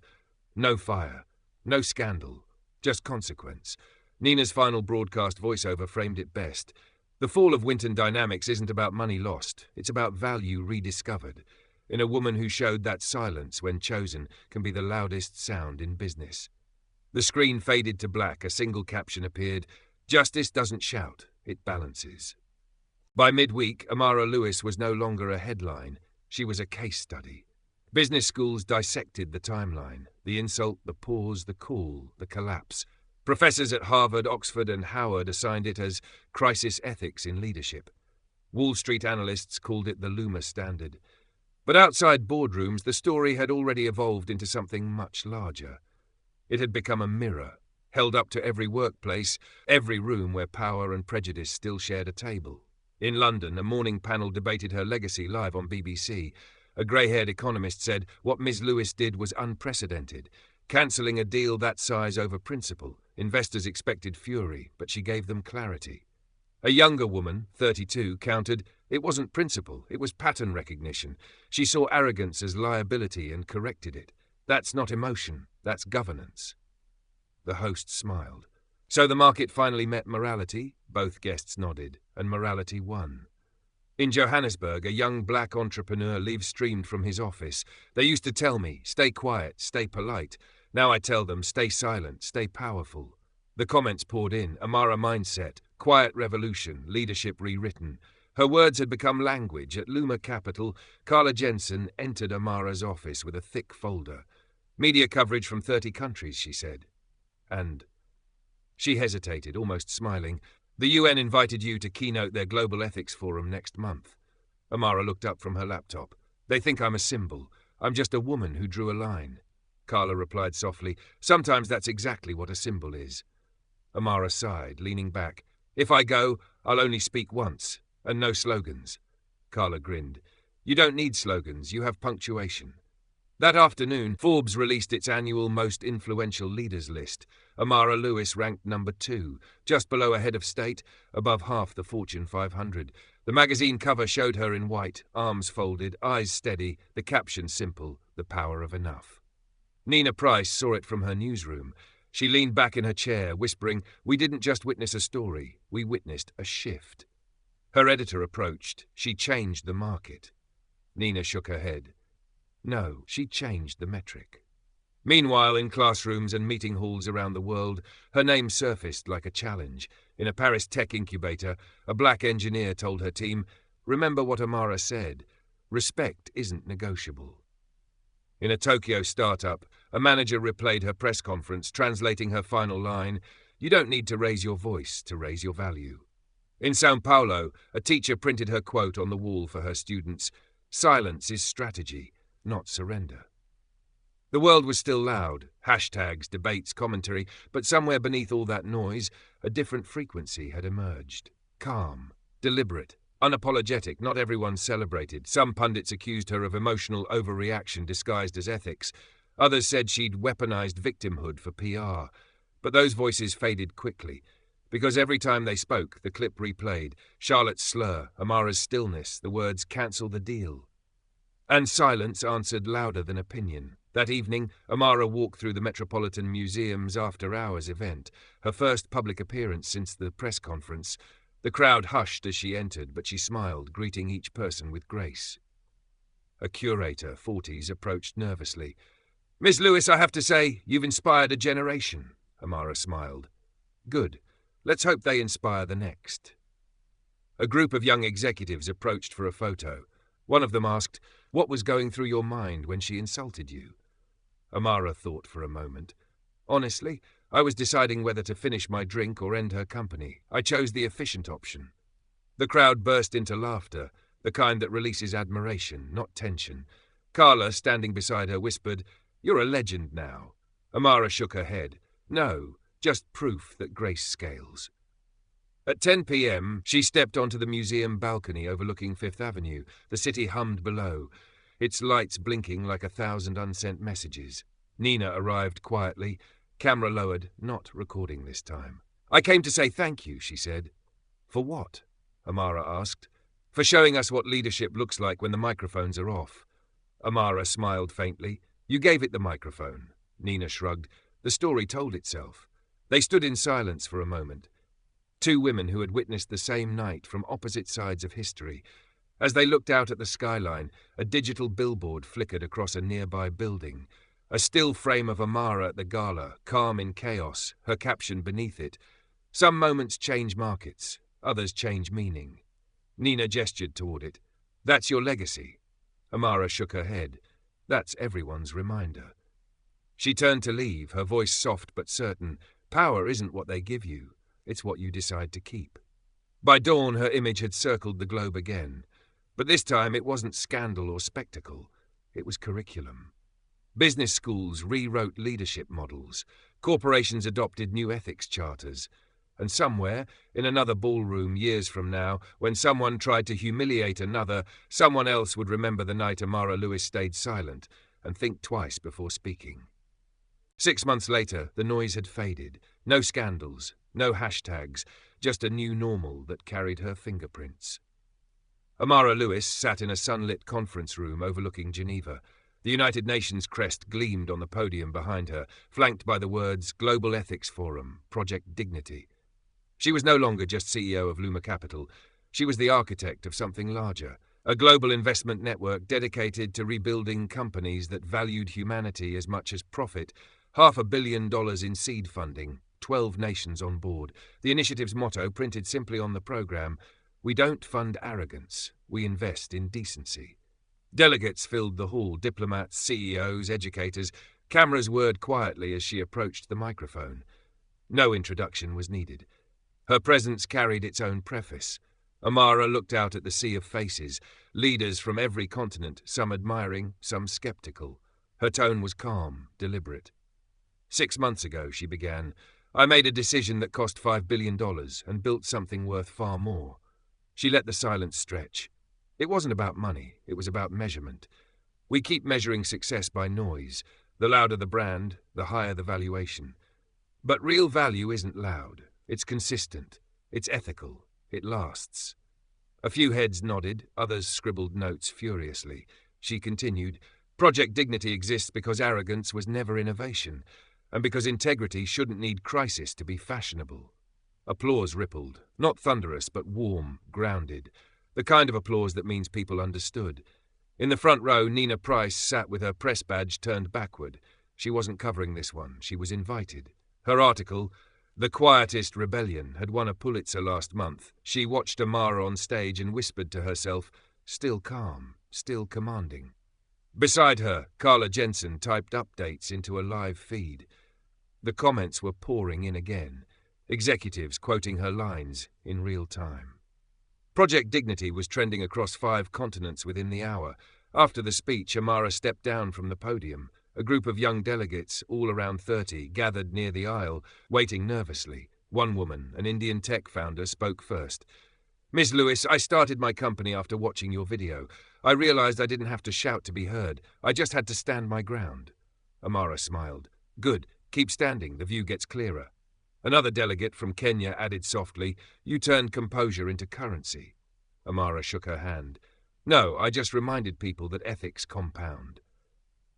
Speaker 1: No fire, no scandal, just consequence. Nina's final broadcast voiceover framed it best. "The fall of Winton Dynamics isn't about money lost, it's about value rediscovered. in a woman who showed that silence, when chosen, can be the loudest sound in business. The screen faded to black. A single caption appeared: "Justice doesn't shout, it balances." By midweek, Amara Lewis was no longer a headline. She was a case study. Business schools dissected the timeline: the insult, the pause, the call, the collapse. Professors at Harvard, Oxford, and Howard assigned it as crisis ethics in leadership. Wall Street analysts called it the Loomer standard. But outside boardrooms, the story had already evolved into something much larger. It had become a mirror, held up to every workplace, every room where power and prejudice still shared a table. In London, a morning panel debated her legacy live on BBC. A grey-haired economist said what Ms. Lewis did was unprecedented, cancelling a deal that size over principle. Investors expected fury, but she gave them clarity. A younger woman, 32, countered, it wasn't principle, it was pattern recognition. She saw arrogance as liability and corrected it. That's not emotion, that's governance. The host smiled. So the market finally met morality? Both guests nodded, and morality won. In Johannesburg, a young black entrepreneur live-streamed from his office. They used to tell me, stay quiet, stay polite. Now I tell them, stay silent, stay powerful. The comments poured in: Amara mindset, quiet revolution, leadership rewritten. Her words had become language. At Luma Capital, Carla Jensen entered Amara's office with a thick folder. Media coverage from 30 countries, she said. And she hesitated, almost smiling. The UN invited you to keynote their Global Ethics Forum next month. Amara looked up from her laptop. They think I'm a symbol. I'm just a woman who drew a line. Carla replied softly, sometimes that's exactly what a symbol is. Amara sighed, leaning back. If I go, I'll only speak once, and no slogans. Carla grinned. You don't need slogans, you have punctuation. That afternoon, Forbes released its annual Most Influential Leaders list. Amara Lewis ranked number 2, just below a head of state, above half the Fortune 500. The magazine cover showed her in white, arms folded, eyes steady, the caption simple: the power of enough. Nina Price saw it from her newsroom. She leaned back in her chair, whispering, we didn't just witness a story, we witnessed a shift. Her editor approached. She changed the market. Nina shook her head. No, she changed the metric. Meanwhile, in classrooms and meeting halls around the world, her name surfaced like a challenge. In a Paris tech incubator, a black engineer told her team, remember what Amara said, respect isn't negotiable. In a Tokyo startup, a manager replayed her press conference, translating her final line, you don't need to raise your voice to raise your value. In São Paulo, a teacher printed her quote on the wall for her students, silence is strategy, not surrender. The world was still loud, hashtags, debates, commentary, but somewhere beneath all that noise, a different frequency had emerged. Calm, deliberate, unapologetic. Not everyone celebrated. Some pundits accused her of emotional overreaction disguised as ethics. Others said she'd weaponized victimhood for PR. But those voices faded quickly, because every time they spoke, the clip replayed, Charlotte's slur, Amara's stillness, the words cancel the deal. And silence answered louder than opinion. That evening, Amara walked through the Metropolitan Museum's after-hours event, her first public appearance since the press conference. The crowd hushed as she entered, but she smiled, greeting each person with grace. A curator, 40s, approached nervously. Miss Lewis, I have to say, you've inspired a generation. Amara smiled. Good. Let's hope they inspire the next. A group of young executives approached for a photo. One of them asked, what was going through your mind when she insulted you? Amara thought for a moment. Honestly, I was deciding whether to finish my drink or end her company. I chose the efficient option. The crowd burst into laughter, the kind that releases admiration, not tension. Carla, standing beside her, whispered, you're a legend now. Amara shook her head. No, just proof that grace scales. At 10 p.m., she stepped onto the museum balcony overlooking Fifth Avenue. The city hummed below, its lights blinking like 1,000 unsent messages. Nina arrived quietly, camera lowered, not recording this time. I came to say thank you, she said. For what? Amara asked. For showing us what leadership looks like when the microphones are off. Amara smiled faintly. You gave it the microphone. Nina shrugged. The story told itself. They stood in silence for a moment. Two women who had witnessed the same night from opposite sides of history. As they looked out at the skyline, a digital billboard flickered across a nearby building. A still frame of Amara at the gala, calm in chaos, her caption beneath it. Some moments change markets, others change meaning. Nina gestured toward it. That's your legacy. Amara shook her head. That's everyone's reminder. She turned to leave, her voice soft but certain. Power isn't what they give you, it's what you decide to keep. By dawn, her image had circled the globe again. But this time it wasn't scandal or spectacle. It was curriculum. Business schools rewrote leadership models. Corporations adopted new ethics charters. And somewhere, in another ballroom years from now, when someone tried to humiliate another, someone else would remember the night Amara Lewis stayed silent and think twice before speaking. 6 months later, the noise had faded. No scandals, no hashtags, just a new normal that carried her fingerprints. Amara Lewis sat in a sunlit conference room overlooking Geneva. The United Nations crest gleamed on the podium behind her, flanked by the words Global Ethics Forum, Project Dignity. She was no longer just CEO of Luma Capital. She was the architect of something larger, a global investment network dedicated to rebuilding companies that valued humanity as much as profit. $500 million in seed funding, 12 nations on board. The initiative's motto, printed simply on the program, we don't fund arrogance, we invest in decency. Delegates filled the hall, diplomats, CEOs, educators. Cameras whirred quietly as she approached the microphone. No introduction was needed. Her presence carried its own preface. Amara looked out at the sea of faces, leaders from every continent, some admiring, some skeptical. Her tone was calm, deliberate. 6 months ago, she began, I made a decision that cost $5 billion and built something worth far more. She let the silence stretch. It wasn't about money, it was about measurement. We keep measuring success by noise. The louder the brand, the higher the valuation. But real value isn't loud. It's consistent. It's ethical. It lasts. A few heads nodded, others scribbled notes furiously. She continued, Project Dignity exists because arrogance was never innovation, and because integrity shouldn't need crisis to be fashionable. Applause rippled, not thunderous, but warm, grounded. The kind of applause that means people understood. In the front row, Nina Price sat with her press badge turned backward. She wasn't covering this one. She was invited. Her article, The Quietest Rebellion, had won a Pulitzer last month. She watched Amara on stage and whispered to herself, still calm, still commanding. Beside her, Carla Jensen typed updates into a live feed. The comments were pouring in again, executives quoting her lines in real time. Project Dignity was trending across 5 continents within the hour. After the speech, Amara stepped down from the podium. A group of young delegates, all around 30, gathered near the aisle, waiting nervously. One woman, an Indian tech founder, spoke first. Ms. Lewis, I started my company after watching your video. I realized I didn't have to shout to be heard. I just had to stand my ground. Amara smiled. Good. Keep standing. The view gets clearer. Another delegate from Kenya added softly, You turned composure into currency. Amara shook her hand. No, I just reminded people that ethics compound.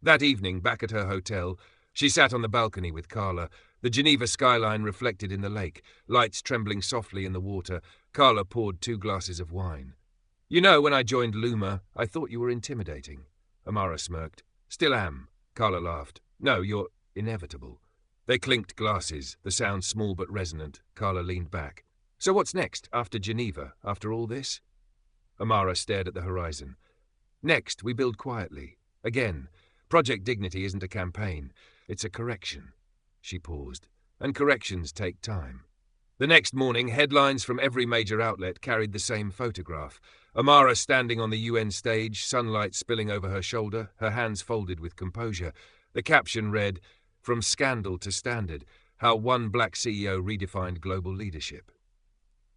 Speaker 1: That evening, back at her hotel, she sat on the balcony with Carla. The Geneva skyline reflected in the lake, lights trembling softly in the water. Carla poured 2 glasses of wine. You know, when I joined Luma, I thought you were intimidating. Amara smirked. Still am. Carla laughed. No, you're inevitable. They clinked glasses, the sound small but resonant. Carla leaned back. So what's next, after Geneva, after all this? Amara stared at the horizon. Next, we build quietly. Again, Project Dignity isn't a campaign. It's a correction. She paused. And corrections take time. The next morning, headlines from every major outlet carried the same photograph. Amara standing on the UN stage, sunlight spilling over her shoulder, her hands folded with composure. The caption read, From Scandal to Standard, How One Black CEO Redefined Global Leadership.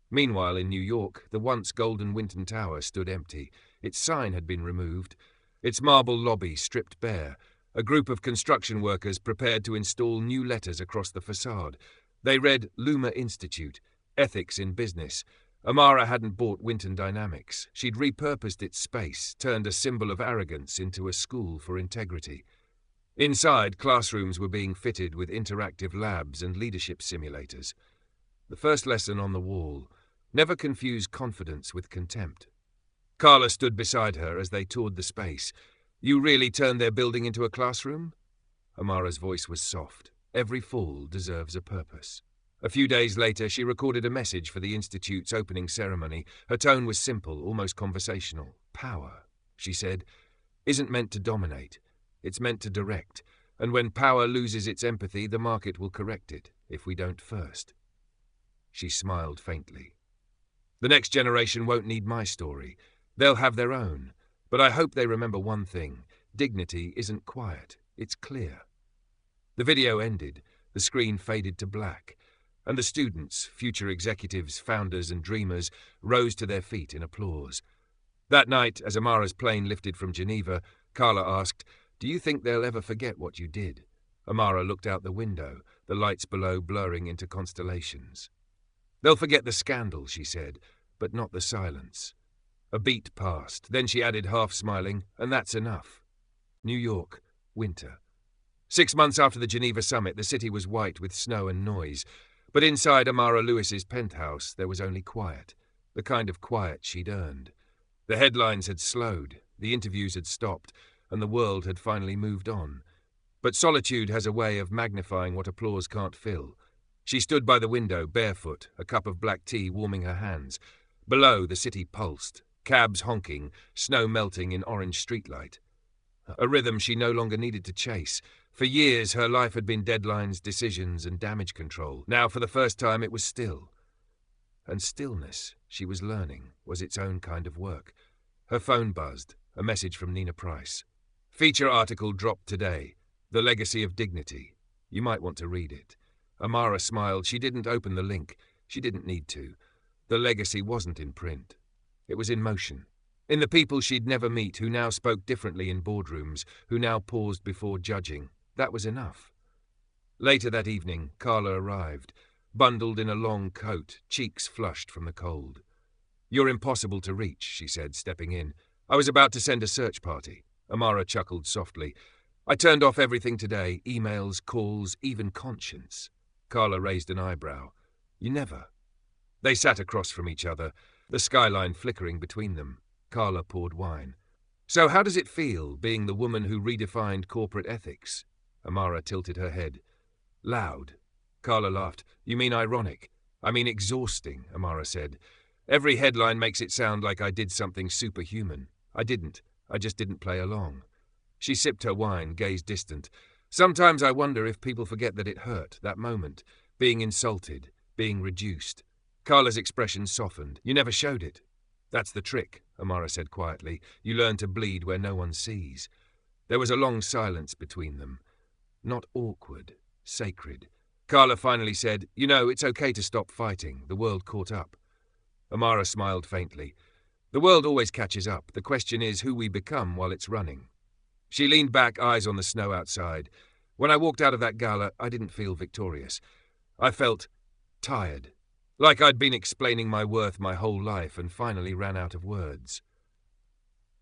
Speaker 1: Meanwhile, in New York, the once golden Winton Tower stood empty. Its sign had been removed, its marble lobby stripped bare. A group of construction workers prepared to install new letters across the facade. They read Luma Institute, Ethics in Business. Amara hadn't bought Winton Dynamics. She'd repurposed its space, turned a symbol of arrogance into a school for integrity. Inside, classrooms were being fitted with interactive labs and leadership simulators. The first lesson on the wall, never confuse confidence with contempt. Carla stood beside her as they toured the space. You really turned their building into a classroom? Amara's voice was soft. Every fall deserves a purpose. A few days later, she recorded a message for the Institute's opening ceremony. Her tone was simple, almost conversational. Power, she said, isn't meant to dominate. It's meant to direct. And when power loses its empathy, the market will correct it, if we don't first. She smiled faintly. The next generation won't need my story. They'll have their own. But I hope they remember one thing. Dignity isn't quiet. It's clear. The video ended. The screen faded to black. And the students, future executives, founders and dreamers, rose to their feet in applause. That night, as Amara's plane lifted from Geneva, Carla asked, "Do you think they'll ever forget what you did?" Amara looked out the window, the lights below blurring into constellations. "They'll forget the scandal," she said, "but not the silence." A beat passed. Then she added, half smiling, "And that's enough." New York, winter. 6 months after the Geneva summit, the city was white with snow and noise. But inside Amara Lewis's penthouse, there was only quiet, the kind of quiet she'd earned. The headlines had slowed, the interviews had stopped, and the world had finally moved on. But solitude has a way of magnifying what applause can't fill. She stood by the window, barefoot, a cup of black tea warming her hands. Below, the city pulsed, cabs honking, snow melting in orange streetlight. A rhythm she no longer needed to chase. For years, her life had been deadlines, decisions, and damage control. Now, for the first time, it was still. And stillness, she was learning, was its own kind of work. Her phone buzzed, a message from Nina Price. Feature article dropped today. The Legacy of Dignity. You might want to read it. Amara smiled. She didn't open the link. She didn't need to. The legacy wasn't in print. It was in motion. In the people she'd never meet, who now spoke differently in boardrooms, who now paused before judging. That was enough. Later that evening, Carla arrived, bundled in a long coat, cheeks flushed from the cold. "You're impossible to reach," she said, stepping in. "I was about to send a search party." Amara chuckled softly. "I turned off everything today, emails, calls, even conscience." Carla raised an eyebrow. "You never." They sat across from each other, the skyline flickering between them. Carla poured wine. "So how does it feel, being the woman who redefined corporate ethics?" Amara tilted her head. "Loud." Carla laughed. "You mean ironic?" "I mean exhausting," Amara said. "Every headline makes it sound like I did something superhuman. I didn't. I just didn't play along." She sipped her wine, gazed distant. "Sometimes I wonder if people forget that it hurt, that moment, being insulted, being reduced." Carla's expression softened. "You never showed it." "That's the trick," Amara said quietly. "You learn to bleed where no one sees." There was a long silence between them. Not awkward, sacred. Carla finally said, "You know, it's okay to stop fighting. The world caught up." Amara smiled faintly. "The world always catches up. The question is who we become while it's running." She leaned back, eyes on the snow outside. "When I walked out of that gala, I didn't feel victorious. I felt tired, like I'd been explaining my worth my whole life and finally ran out of words."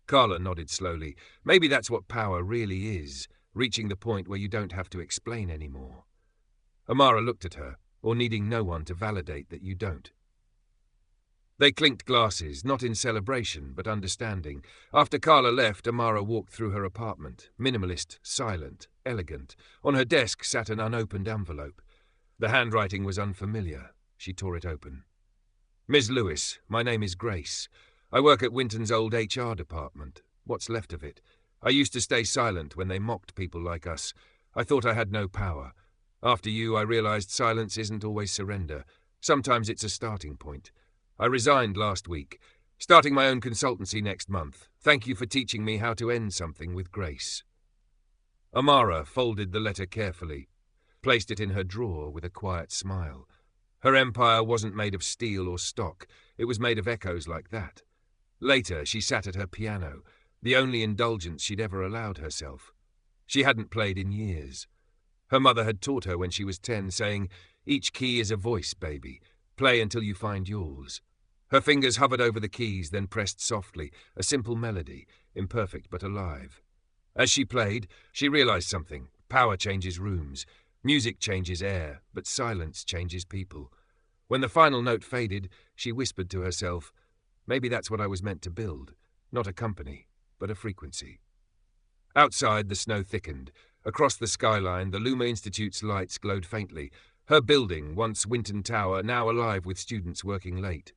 Speaker 1: Carla nodded slowly. "Maybe that's what power really is, reaching the point where you don't have to explain anymore." Amara looked at her, or needing no one to validate that you don't. They clinked glasses, not in celebration, but understanding. After Carla left, Amara walked through her apartment, minimalist, silent, elegant. On her desk sat an unopened envelope. The handwriting was unfamiliar. She tore it open. "Ms. Lewis, my name is Grace. I work at Winton's old HR department. What's left of it. I used to stay silent when they mocked people like us. I thought I had no power. After you, I realized silence isn't always surrender. Sometimes it's a starting point. I resigned last week, starting my own consultancy next month. Thank you for teaching me how to end something with grace." Amara folded the letter carefully, placed it in her drawer with a quiet smile. Her empire wasn't made of steel or stock. It was made of echoes like that. Later, she sat at her piano, the only indulgence she'd ever allowed herself. She hadn't played in years. Her mother had taught her when she was 10, saying, "Each key is a voice, baby. Play until you find yours." Her fingers hovered over the keys, then pressed softly, a simple melody, imperfect but alive. As she played, she realized something. Power changes rooms. Music changes air, but silence changes people. When the final note faded, she whispered to herself, "Maybe that's what I was meant to build. not a company, but a frequency. Outside, the snow thickened. Across the skyline, the Luma Institute's lights glowed faintly. Her building, once Winton Tower, now alive with students working late.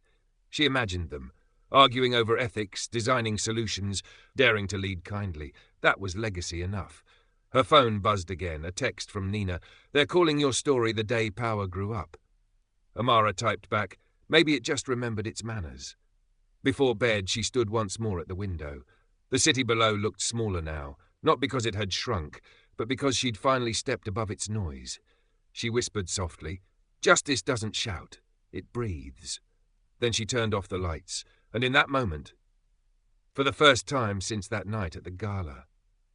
Speaker 1: She imagined them, arguing over ethics, designing solutions, daring to lead kindly. That was legacy enough. Her phone buzzed again, a text from Nina. "They're calling your story the day power grew up." Amara typed back, "Maybe it just remembered its manners." Before bed, she stood once more at the window. The city below looked smaller now, not because it had shrunk, but because she'd finally stepped above its noise. She whispered softly, "Justice doesn't shout, it breathes." Then she turned off the lights, and in that moment, for the first time since that night at the gala,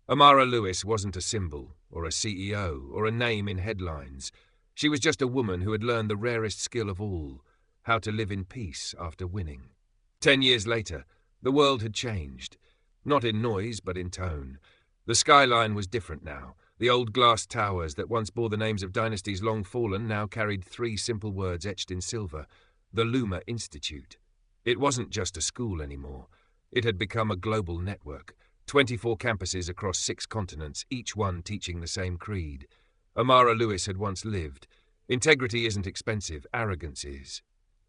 Speaker 1: Amara Lewis wasn't a symbol, or a CEO, or a name in headlines. She was just a woman who had learned the rarest skill of all, how to live in peace after winning. 10 years later, the world had changed. Not in noise, but in tone. The skyline was different now. The old glass towers that once bore the names of dynasties long fallen now carried 3 simple words etched in silver: the Luma Institute. It wasn't just a school anymore. It had become a global network. 24 campuses across 6 continents, each one teaching the same creed. Amara Lewis had once lived. Integrity isn't expensive, arrogance is.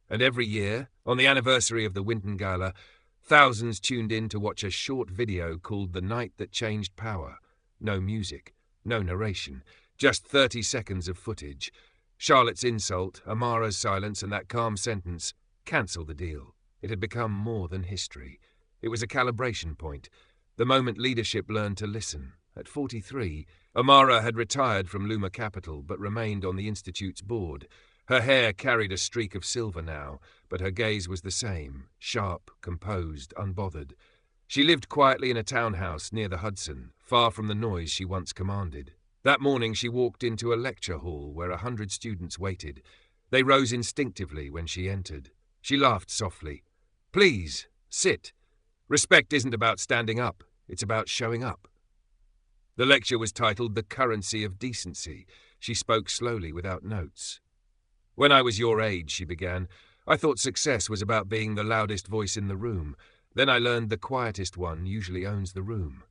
Speaker 1: And every year, on the anniversary of the Winton Gala, thousands tuned in to watch a short video called The Night That Changed Power. No music, no narration, just 30 seconds of footage. Charlotte's insult, Amara's silence, and that calm sentence, "Cancel the deal." It had become more than history. It was a calibration point, the moment leadership learned to listen. At 43, Amara had retired from Luma Capital but remained on the Institute's board. Her hair carried a streak of silver now, but her gaze was the same, sharp, composed, unbothered. She lived quietly in a townhouse near the Hudson, far from the noise she once commanded. That morning she walked into a lecture hall where 100 students waited. They rose instinctively when she entered. She laughed softly. "Please, sit. Respect isn't about standing up, it's about showing up." The lecture was titled The Currency of Decency. She spoke slowly without notes. "When I was your age," she began, "I thought success was about being the loudest voice in the room. Then I learned the quietest one usually owns the room."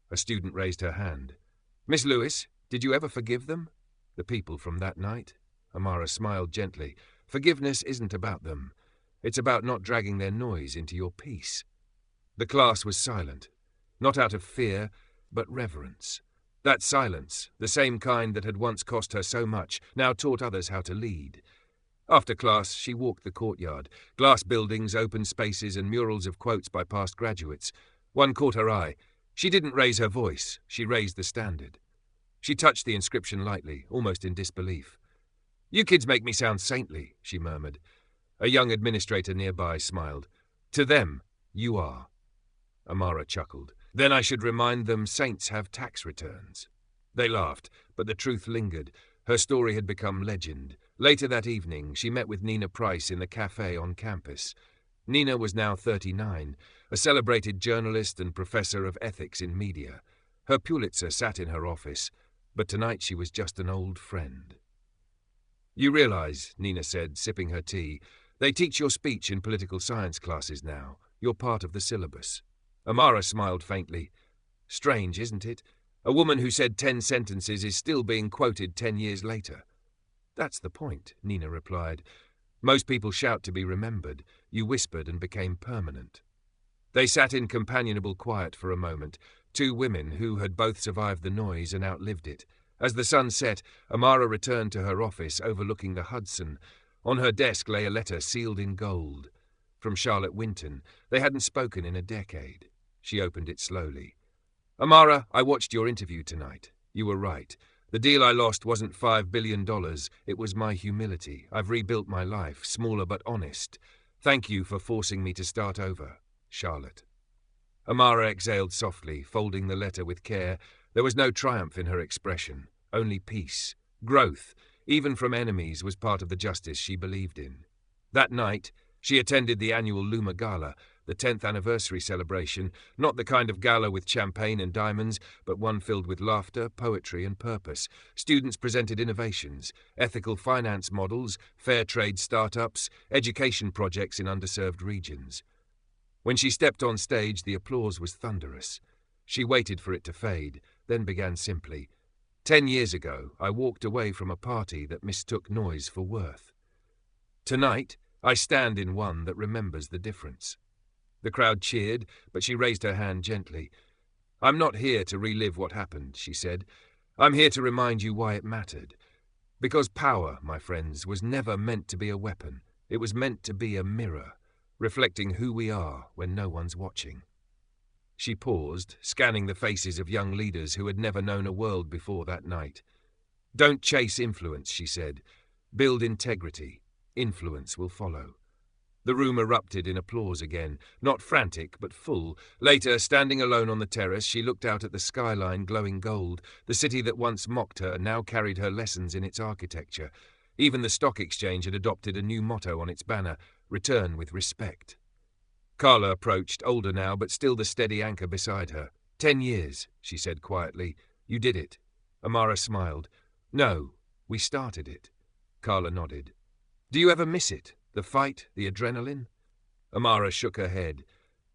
Speaker 1: A student raised her hand. "Miss Lewis, did you ever forgive them?" "The people from that night?" Amara smiled gently. "Forgiveness isn't about them. It's about not dragging their noise into your peace." The class was silent, not out of fear, but reverence. That silence, the same kind that had once cost her so much, now taught others how to lead. After class, she walked the courtyard, glass buildings, open spaces, and murals of quotes by past graduates. One caught her eye. She didn't raise her voice, she raised the standard. She touched the inscription lightly, almost in disbelief. "You kids make me sound saintly," she murmured. A young administrator nearby smiled. "To them, you are." Amara chuckled. "Then I should remind them saints have tax returns." They laughed, but the truth lingered. Her story had become legend. Later that evening, she met with Nina Price in the cafe on campus. Nina was now 39, a celebrated journalist and professor of ethics in media. Her Pulitzer sat in her office, but tonight she was just an old friend. "You realize," Nina said, sipping her tea, "they teach your speech in political science classes now. You're part of the syllabus." Amara smiled faintly. "Strange, isn't it? A woman who said 10 sentences is still being quoted 10 years later." "That's the point," Nina replied. "Most people shout to be remembered. You whispered and became permanent." They sat in companionable quiet for a moment, 2 women who had both survived the noise and outlived it. As the sun set, Amara returned to her office overlooking the Hudson. On her desk lay a letter sealed in gold. From Charlotte Winton. They hadn't spoken in a decade. She opened it slowly. "Amara, I watched your interview tonight. You were right. The deal I lost wasn't $5 billion. It was my humility. I've rebuilt my life, smaller but honest. Thank you for forcing me to start over. Charlotte." Amara exhaled softly, folding the letter with care. There was no triumph in her expression, only peace. Growth, even from enemies, was part of the justice she believed in. That night, she attended the annual Luma Gala, the 10th anniversary celebration, not the kind of gala with champagne and diamonds, but one filled with laughter, poetry, and purpose. Students presented innovations, ethical finance models, fair trade startups, education projects in underserved regions. When she stepped on stage, the applause was thunderous. She waited for it to fade, then began simply, 10 years ago, I walked away from a party that mistook noise for worth. Tonight, I stand in one that remembers the difference. The crowd cheered, but she raised her hand gently. I'm not here to relive what happened, she said. I'm here to remind you why it mattered. Because power, my friends, was never meant to be a weapon. It was meant to be a mirror, reflecting who we are when no one's watching. She paused, scanning the faces of young leaders who had never known a world before that night. Don't chase influence, she said. Build integrity. Influence will follow. The room erupted in applause again, not frantic, but full. Later, standing alone on the terrace, she looked out at the skyline glowing gold. The city that once mocked her now carried her lessons in its architecture. Even the stock exchange had adopted a new motto on its banner, return with respect. Carla approached, older now, but still the steady anchor beside her. 10 years, she said quietly. You did it. Amara smiled. No, we started it. Carla nodded. Do you ever miss it? The fight, the adrenaline? Amara shook her head.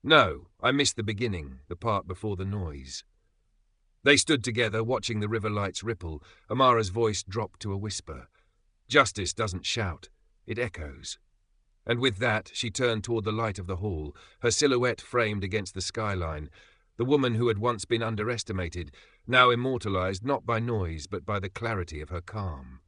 Speaker 1: No, I missed the beginning, the part before the noise. They stood together, watching the river lights ripple. Amara's voice dropped to a whisper. Justice doesn't shout, it echoes. And with that, she turned toward the light of the hall, her silhouette framed against the skyline, the woman who had once been underestimated, now immortalized not by noise but by the clarity of her calm.